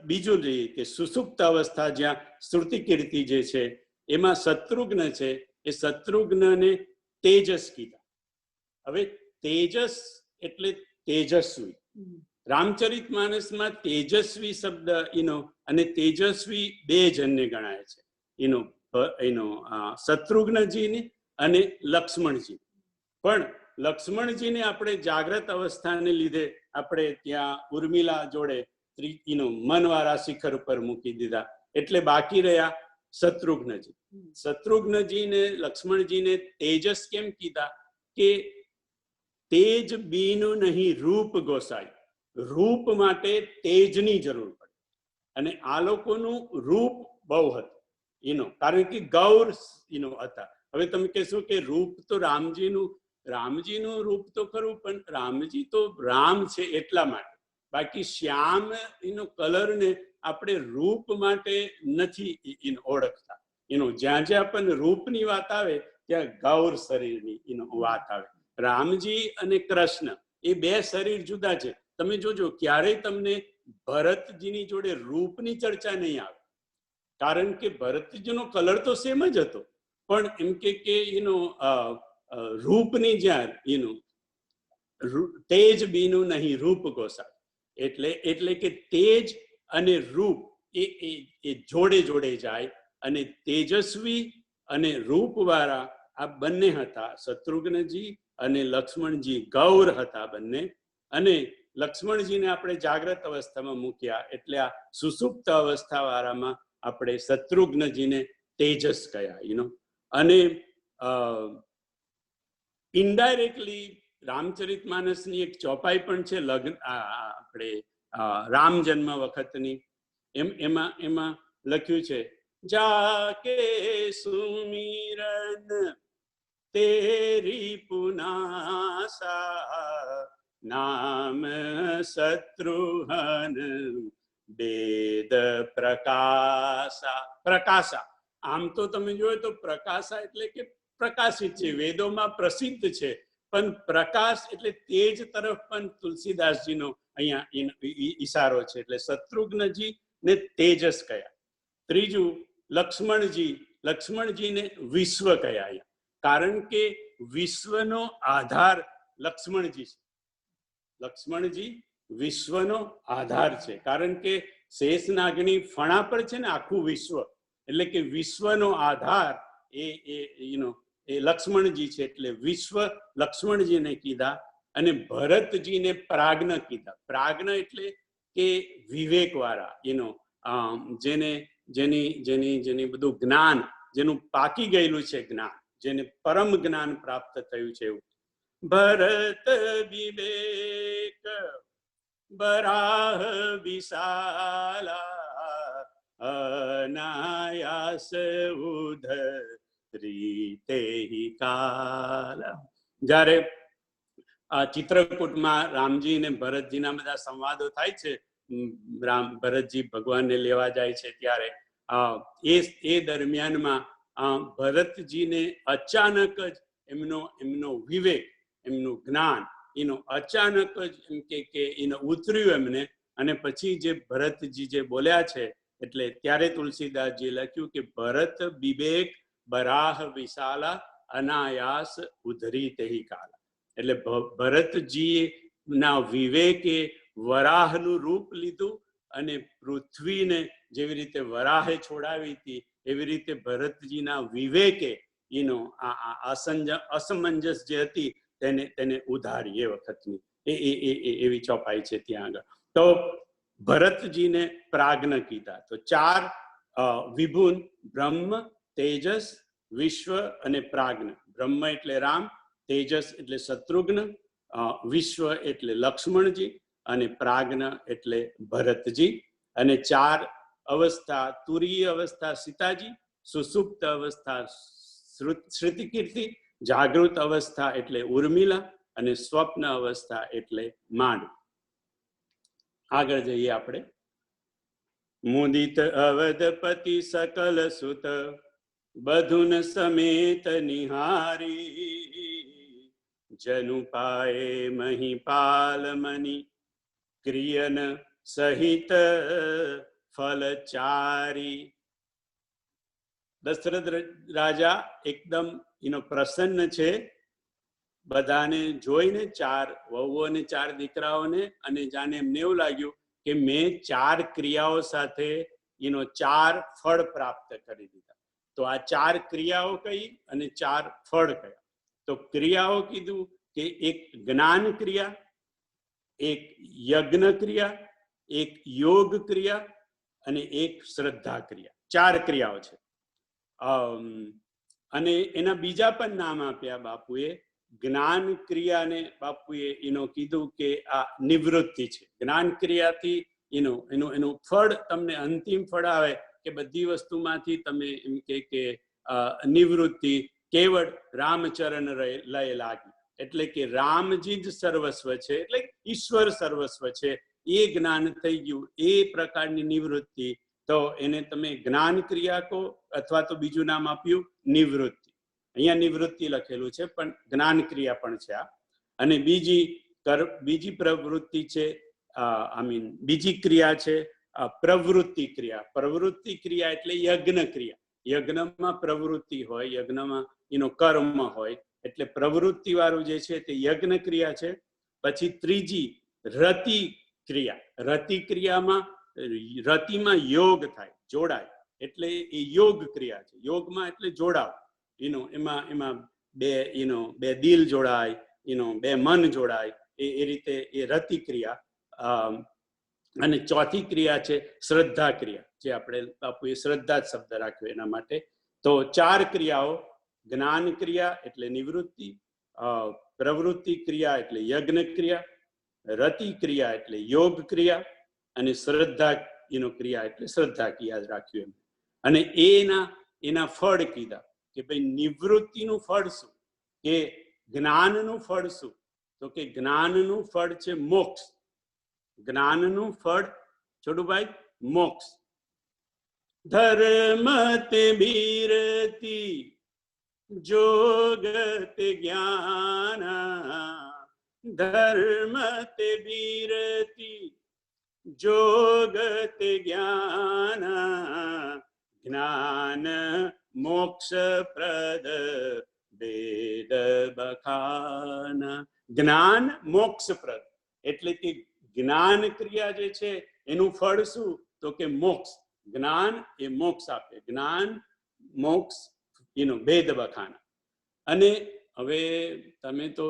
બીજું જોઈએ કે સુષુપ્ત અવસ્થા, જ્યાં શ્રુતિ કીર્તિ જે છે એમાં શત્રુઘ્ન છે, એ શત્રુઘ્નને તેજસ કીધા. હવે તેજસ એટલે તેજસ્વી. રામચરિતમાનસમાં તેજસ્વી શબ્દ અને તેજસ્વી બે જણને ગણાય છે, શત્રુઘ્નજીને અને લક્ષ્મણજી. પણ લક્ષ્મણજીને આપણે જાગ્રત અવસ્થાને લીધે આપણે ત્યાં ઉર્મિલા જોડે મનવાળા શિખર ઉપર મૂકી દીધા, એટલે બાકી રહ્યા શત્રુઘ્નજી. શત્રુઘ્નજીને લક્ષ્મણજીને તેજસ કેમ કીધા? કે તેજ બીનું નહીં રૂપ ગોસાઈ, રૂપ માટે તેજની જરૂર પડે, અને આ લોકોનું રૂપ બહુ હતું કારણ કે ગૌર હતા. હવે તમે કહેશો કે રૂપ તો રામજીનું રૂપ તો ખરું, પણ રામજી તો રામ છે એટલા માટે, બાકી શ્યામ કલર ને આપણે રૂપ માટે નથી ઓળખતા. જ્યાં જ્યાં પણ રૂપની વાત આવે ત્યાં ગૌર શરીરની વાત આવે. રામજી અને કૃષ્ણ એ બે શરીર જુદા છે. તમે જોજો ક્યારેય તમને ભરતજીની જોડે રૂપની ચર્ચા નહીં આવે, કારણ કે ભરતજીનો કલર તો સેમ જ હતો, પણ એમ કે રૂપની જ્યાં તેજ બીનું નહીં રૂપ ગોસા, એટલે કે તેજ અને રૂપ એ જોડે જોડે જાય, અને તેજસ્વી અને રૂપવાળા આ બંને હતા. શત્રુઘ્નજી અને લક્ષ્મણજી ગૌર હતા બંને, અને લક્ષ્મણજીને આપણે જાગ્રત અવસ્થામાં મૂક્યા, એટલે આ સુસુપ્ત અવસ્થા વાળામાં આપણે શત્રુઘ્નજીને તેજસ કહ્યા. અને ઇનડાયરેક્ટલી રામચરિતમાનસની એક ચોપાઈ પણ છે આપણે રામ જન્મ વખતની, એમાં લખ્યું છે, જાકે સુમિરન તેરી પુનાસા નામ શત્રુઘ્ન વેદ પ્રકાશા. પ્રકાશા આમ તો તમે જોયો તો પ્રકાશા એટલે કે પ્રકાશિત છે, વેદોમાં પ્રસિદ્ધ છે, પણ પ્રકાશ એટલે તેજ તરફ પણ તુલસીદાસજીનો અહીંયા ઈશારો છે, એટલે શત્રુઘ્નજી ને તેજસ કયા. ત્રીજું લક્ષ્મણજીને વિશ્વ કયા, કારણ કે વિશ્વનો આધાર લક્ષ્મણજી છે. લક્ષ્મણજી વિશ્વનો આધાર છે, કારણ કે શેષનાગની ફણા પર છે ને આખું વિશ્વ, એટલે કે વિશ્વનો આધાર એ લક્ષ્મણજી છે, એટલે વિશ્વ લક્ષ્મણજીને કીધા. અને ભરતજીને પ્રાજ્ઞ કીધા. પ્રાજ્ઞ એટલે કે વિવેક વાળા, જેની બધું જ્ઞાન, જેનું પાકી ગયેલું છે જ્ઞાન, જેને પરમ જ્ઞાન પ્રાપ્ત થયું છે એવું. ભરત વિવેક બરાહ વિશાલા અનાયાસ ઉધરી કાલા. જ્યારે આ ચિત્રકૂટમાં રામજી ને ભરતજીના બધા સંવાદો થાય છે, ભરતજી ભગવાનને લેવા જાય છે ત્યારે એ દરમિયાનમાં ભરતજીને અચાનક જ એમનો વિવેક, એમનું જ્ઞાન અચાનક જ એમ કે ઉતર્યું એમને, અને પછી જે ભરતજી જે બોલ્યા છે, એટલે ત્યારે તુલસીદાસજી લખ્યું કે ભરત વિવેક બરાહ વિશાલા અનાયાસ ઉધરી તેહી કાલા. એટલે ભરતજી ના વિવેકે વરાહનું રૂપ લીધું, અને પૃથ્વીને જેવી રીતે વરાહે છોડાવી હતી એવી રીતે ભરતજીના વિવેકે અસમંજસ જે હતી તેને ઉધારી એ વખતની એવી ચોપાઈ છે ત્યાં આગળ. તો ભરતજીને પ્રાજ્ઞ કીધા. તો ચાર વિભુન, બ્રહ્મ, તેજસ, વિશ્વ અને પ્રાજ્ઞ. બ્રહ્મ એટલે રામ, તેજસ એટલે શત્રુઘ્ન, વિશ્વ એટલે લક્ષ્મણજી, અને પ્રાજ્ઞ એટલે ભરતજી. અને ચાર અવસ્થા, તુરીય અવસ્થા સીતાજી, સુસુપ્ત અવસ્થા શ્રુતિકીર્તિ, જાગૃત અવસ્થા એટલે ઉર્મિલા, અને સ્વપ્ન અવસ્થા એટલે માંડ. આગળ જઈએ આપણે. મુદિત અવધપતિ સકલ સુત બધુન સમેત નિહારી, જનુ પાએ મહિપાલ મની ક્રિયન સહિત ફલચારી. દશરથ રાજા એકદમ પ્રસન્ન છે બધાને જોઈને, ચાર વહુઓને ચાર દીકરાઓને, અને જાણે એમને એવું લાગ્યું કે મેં ચાર ક્રિયાઓ સાથે ચાર ફળ પ્રાપ્ત કરી દીધા. તો આ ચાર ક્રિયાઓ કઈ અને ચાર ફળ કયા? તો ક્રિયાઓ કીધું કે એક જ્ઞાન ક્રિયા, એક યજ્ઞ ક્રિયા, એક યોગ ક્રિયા અને એક શ્રદ્ધા ક્રિયા. 4 ક્રિયાઓ છે. અને એના બીજા પણ નામ આપ્યા બાપુએ. જ્ઞાન ક્રિયાને બાપુએ એનો કીધું કે આ નિવૃત્તિ છે. જ્ઞાન ક્રિયાથી એનું ફળ તમને અંતિમ ફળ આવે કે બધી વસ્તુમાંથી તમે એમ કે નિવૃત્તિ કેવળ રામચરણ લય લાગી, એટલે કે રામજી જ સર્વસ્વ છે, એટલે ઈશ્વર સર્વસ્વ છે, એ જ્ઞાન થઈ ગયું. એ પ્રકારની નિવૃત્તિ, તો એને તમે જ્ઞાન ક્રિયા કહો અથવા તો બીજું નામ આપ્યું નિવૃત્તિ. અહીંયા નિવૃત્તિ લખેલું છે પણ જ્ઞાન ક્રિયા પણ છે આ. અને બીજી પ્રવૃત્તિ છે, બીજી ક્રિયા છે પ્રવૃત્તિ ક્રિયા. પ્રવૃત્તિ ક્રિયા એટલે યજ્ઞ ક્રિયા. યજ્ઞમાં પ્રવૃત્તિ હોય, યજ્ઞમાં એનો કર્મ હોય, એટલે પ્રવૃત્તિ વાળું જે છે તે યજ્ઞ ક્રિયા છે. પછી ત્રીજી રતિ ક્રિયા. રતિ ક્રિયામાં રતિમાં યોગ થાય, જોડાય, એટલે એ યોગ ક્રિયા છે. યોગમાં એટલે જોડાવ, એમાં બે દિલ જોડાય, બે મન જોડાય, એ રીતે એ રતિ ક્રિયા. અને ચોથી ક્રિયા છે શ્રદ્ધા ક્રિયા, જે આપણે બાપુએ શ્રદ્ધા જ શબ્દ રાખ્યો એના માટે. તો 4 ક્રિયાઓ: જ્ઞાન ક્રિયા એટલે નિવૃત્તિ, પ્રવૃત્તિ ક્રિયા એટલે યજ્ઞ ક્રિયા, રતિ ક્રિયા એટલે યોગ ક્રિયા, અને શ્રદ્ધા ક્રિયા એટલે શ્રદ્ધા ક્રિયા રાખ્યું એમ. અને એના ફળ કીધા કે ભાઈ નિવૃત્તિનું ફળ શું, કે જ્ઞાનનું ફળ શું? તો કે જ્ઞાનનું ફળ છે મોક્ષ. જ્ઞાનનું ફળ છોટુભાઈ મોક્ષ. ધર્મ તે બિરતિ જોગત જ્ઞાન, ધર્મ તે બિરતિ જોગત જ્ઞાન, જ્ઞાન મોક્ષ પ્રદ વેદ બખાન. જ્ઞાન મોક્ષ પ્રદ એટલે કે જ્ઞાન ક્રિયા જે છે એનું ફળ શું? તો કે મોક્ષ. જ્ઞાન એ મોક્ષ આપે. જ્ઞાન મોક્ષ ભેદ બખાન. અને હવે તમે તો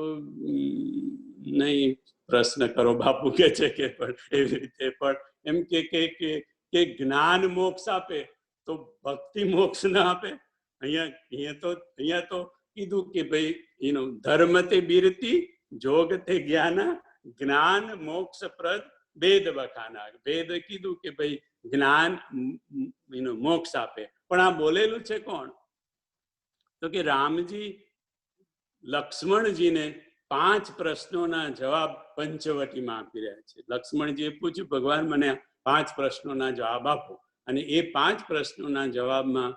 નહીં પ્રશ્ન કરો, બાપુ કે છે કે પણ એવી રીતે પણ એમ કે જ્ઞાન મોક્ષ આપે તો ભક્તિ મોક્ષ ના આપે. અહીંયા તો કીધું કે ભાઈ ધર્મ તે બિરતિ જોગ તે જ્ઞાન, જ્ઞાન મોક્ષ પ્રદ વેદ બખાના. વેદ કીધું કે ભાઈ જ્ઞાન મોક્ષ આપે. પણ આ બોલેલું છે કોણ? તો કે રામજી લક્ષ્મણજીને 5 પ્રશ્નોના જવાબ પંચવટીમાં આપી રહ્યા છે. લક્ષ્મણજીએ પૂછ્યું, ભગવાન મને 5 પ્રશ્નોના જવાબ આપો. અને એ 5 પ્રશ્નોના જવાબમાં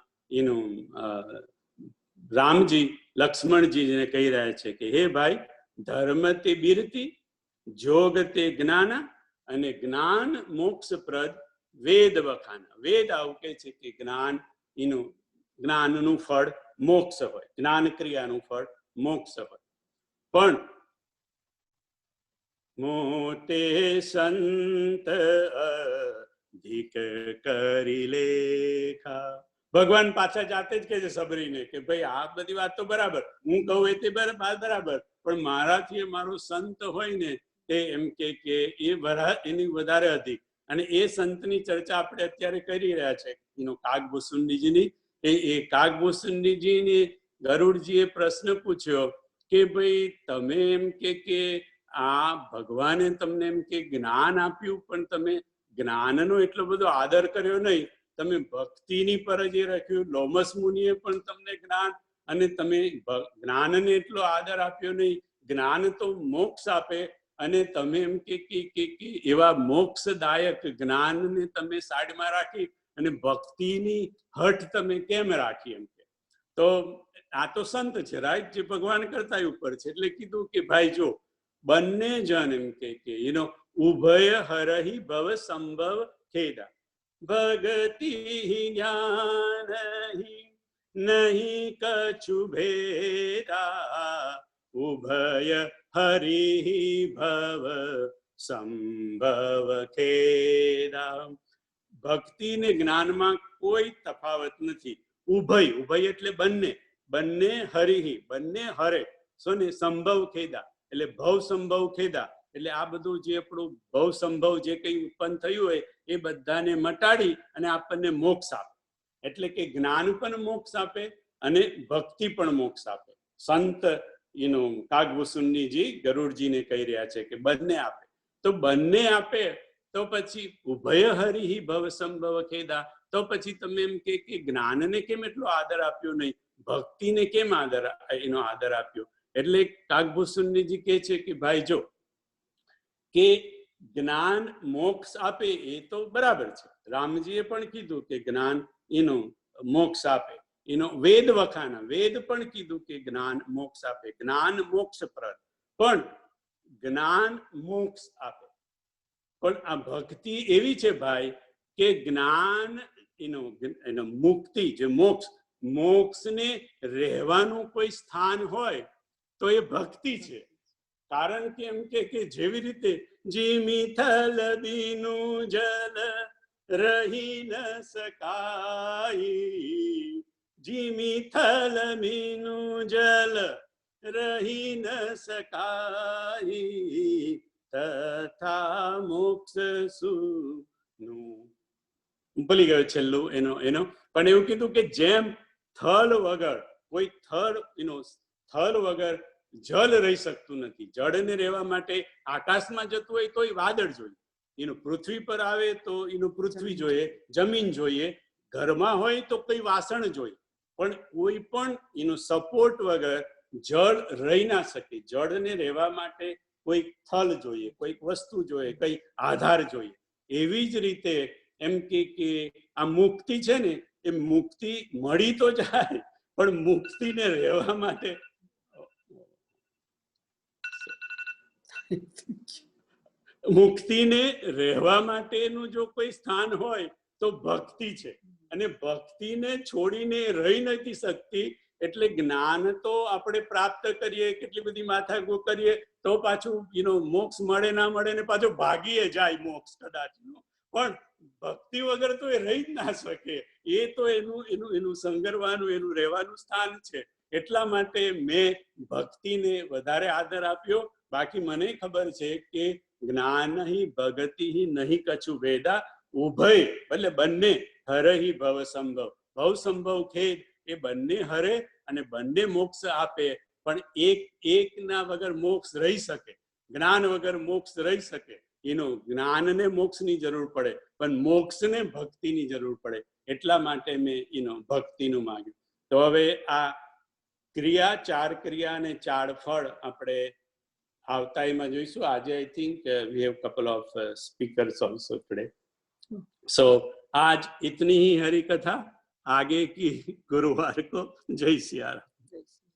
રામજી લક્ષ્મણજીને કહી રહ્યા છે કે હે ભાઈ, ધર્મ તે બિરતિ, જોગ તે જ્ઞાન, અને જ્ઞાન મોક્ષ પ્રદ વેદ વખાના. વેદ આવું કે છે કે જ્ઞાનનું ફળ મોક્ષ હોય, જ્ઞાન ક્રિયાનું ફળ મોક્ષ હોય. પણ મોટે સંત અધિક કરી લેખા. ભગવાન પાછા જાતે જ કહે છે સબરીને કે ભાઈ આ બધી વાત તો બરાબર, હું કહું એ તે બરાબર, પણ મારાથી મારો સંત હોય ને તે એમ કે એની વધારે અધિક. અને એ સંતની ચર્ચા આપણે અત્યારે કરી રહ્યા છે. કાગભૂષુંડીજીની. એ કાગભૂષુંડીજીને ગરુડજીએ પ્રશ્ન પૂછ્યો કે ભાઈ તમે એમ કે આ ભગવાને તમને એમ કે જ્ઞાન આપ્યું, પણ તમે જ્ઞાનનો એટલો બધો આદર કર્યો નહીં. તમે ભક્તિની પર જે રાખ્યું. લોમસ મુનિએ પણ તમને જ્ઞાન, અને તમે જ્ઞાનને એટલો આદર આપ્યો નહીં. જ્ઞાન તો મોક્ષ આપે, અને તમે એમ કે એવા મોક્ષદાયક જ્ઞાનને તમે સાઈડમાં રાખી અને ભક્તિની હઠ તમે કેમ રાખી? એમ કે તો આ તો સંત છે, રાઈટ, જે ભગવાન કરતા ઉપર છે. એટલે કીધું કે ભાઈ જો બંને જણ એમ કે ઉભય હરહી ભવ સંભવ ખેદા, ભગતિ જ્ઞાન નહીં કછુ ભેદા, ઉભય હરિ ભવ સંભવ ખેદા. ભક્તિ ને જ્ઞાનમાં કોઈ તફાવત નથી. ઉભય એટલે બંને હરિ, બંને હરે, સોને સંભવ ખેદા એટલે ભવ સંભવ ખેદા એટલે આ બધું જે આપણું ભવ સંભવ જે કંઈ ઉત્પન્ન થયું હોય એ બધાને મટાડી અને આપણને મોક્ષ આપે. એટલે કે જ્ઞાન પણ મોક્ષ આપે અને ભક્તિ પણ મોક્ષ આપે. સંત કાગભૂષણજી ગરુડજીને કહી રહ્યા છે કે બંને આપે. તો બંને આપે તો પછી ઉભય હરિ ભવ સંભવ ખેદા. તો પછી તમે એમ કે જ્ઞાનને કેમ એટલો આદર આપ્યો નહીં, ભક્તિને કેમ એનો આદર આપ્યો? એટલે કાગભૂષણજી કહે છે કે ભાઈ જો કે જ્ઞાન મોક્ષ આપે એ તો બરાબર છે. રામજીએ પણ કીધું કે જ્ઞાન એનો મોક્ષ આપે. એનો વેદ વખાના, વેદ પણ કીધું કે જ્ઞાન મોક્ષ આપે, જ્ઞાન મોક્ષપ્રદ. પણ જ્ઞાન મોક્ષ આપે, પણ આ ભક્તિ એવી છે ભાઈ કે જ્ઞાન એનો મુક્તિ જે મોક્ષને રહેવાનું કોઈ સ્થાન હોય તો એ ભક્તિ છે. કારણ કે એમ કે જેવી રીતે જીમી થલ બીનું જલ રહી ન શકાય, જીમી થલ બીનું જલ રહી ન શકાય, તથા મોક્ષ સુનું ભૂલી ગયો છેલ્લું એનો પણ એવું કીધું કે જેમ થલ વગર કોઈ થલ વગર જલ રહી શકતું નથી. જળને રહેવા માટે આકાશમાં જતું હોય તો વાદળ જોઈએ, એનું પૃથ્વી પર આવે તો એનું પૃથ્વી જોઈએ, જમીન જોઈએ, ઘરમાં હોય તો કોઈ વાસણ જોઈએ, પણ કોઈ પણ એનો સપોર્ટ વગર જળ રહી ના શકે. જળને રહેવા માટે કોઈક થલ જોઈએ, કોઈક વસ્તુ જોઈએ, કઈ આધાર જોઈએ. એવી જ રીતે એમ કે આ મુક્તિ છે ને એ મુક્તિ મળી તો જાય પણ મુક્તિને રહેવા માટે મુક્તિને રહેવા માટેનું જો કોઈ સ્થાન હોય તો ભક્તિ છે. અને ભક્તિને છોડીને રહી નથી શકતી. એટલે જ્ઞાન તો આપણે પ્રાપ્ત કરીએ, કેટલી બધી માથાકૂટ કરીએ તો પાછું મોક્ષ મળે ના મળે ને પાછું ભાગીએ જાય મોક્ષ કદાચ. પણ ભક્તિ વગર તો એ રહી જ ના શકે. એ તો એનું સંગરવાનું, એનું રહેવાનું સ્થાન છે. એટલા માટે મેં ભક્તિને વધારે આદર આપ્યો. બાકી મને ખબર છે કે જ્ઞાન ભગતિ નહીં કછું વેદા, ઉભય એટલે બંને હરહિ ભવ સંભવ. ભવ સંભવ ખેદ એ બંને હરે અને બંને મોક્ષ આપે. પણ એક ના વગર મોક્ષ રહી શકે, જ્ઞાન વગર મોક્ષ રહી શકે. જ્ઞાનને મોક્ષની જરૂર પડે પણ મોક્ષને ભક્તિની જરૂર પડે. એટલા માટે મેં ભક્તિનું માંગ્યું. તો હવે આ ક્રિયા, 4 ક્રિયા અને 4 ફળ આપણે આવતા એમાં જોઈશું. આજે I think we have couple of speakers also today. सो आज इतनी ही हरि कथा, आगे की गुरुवार को जय सिया राम।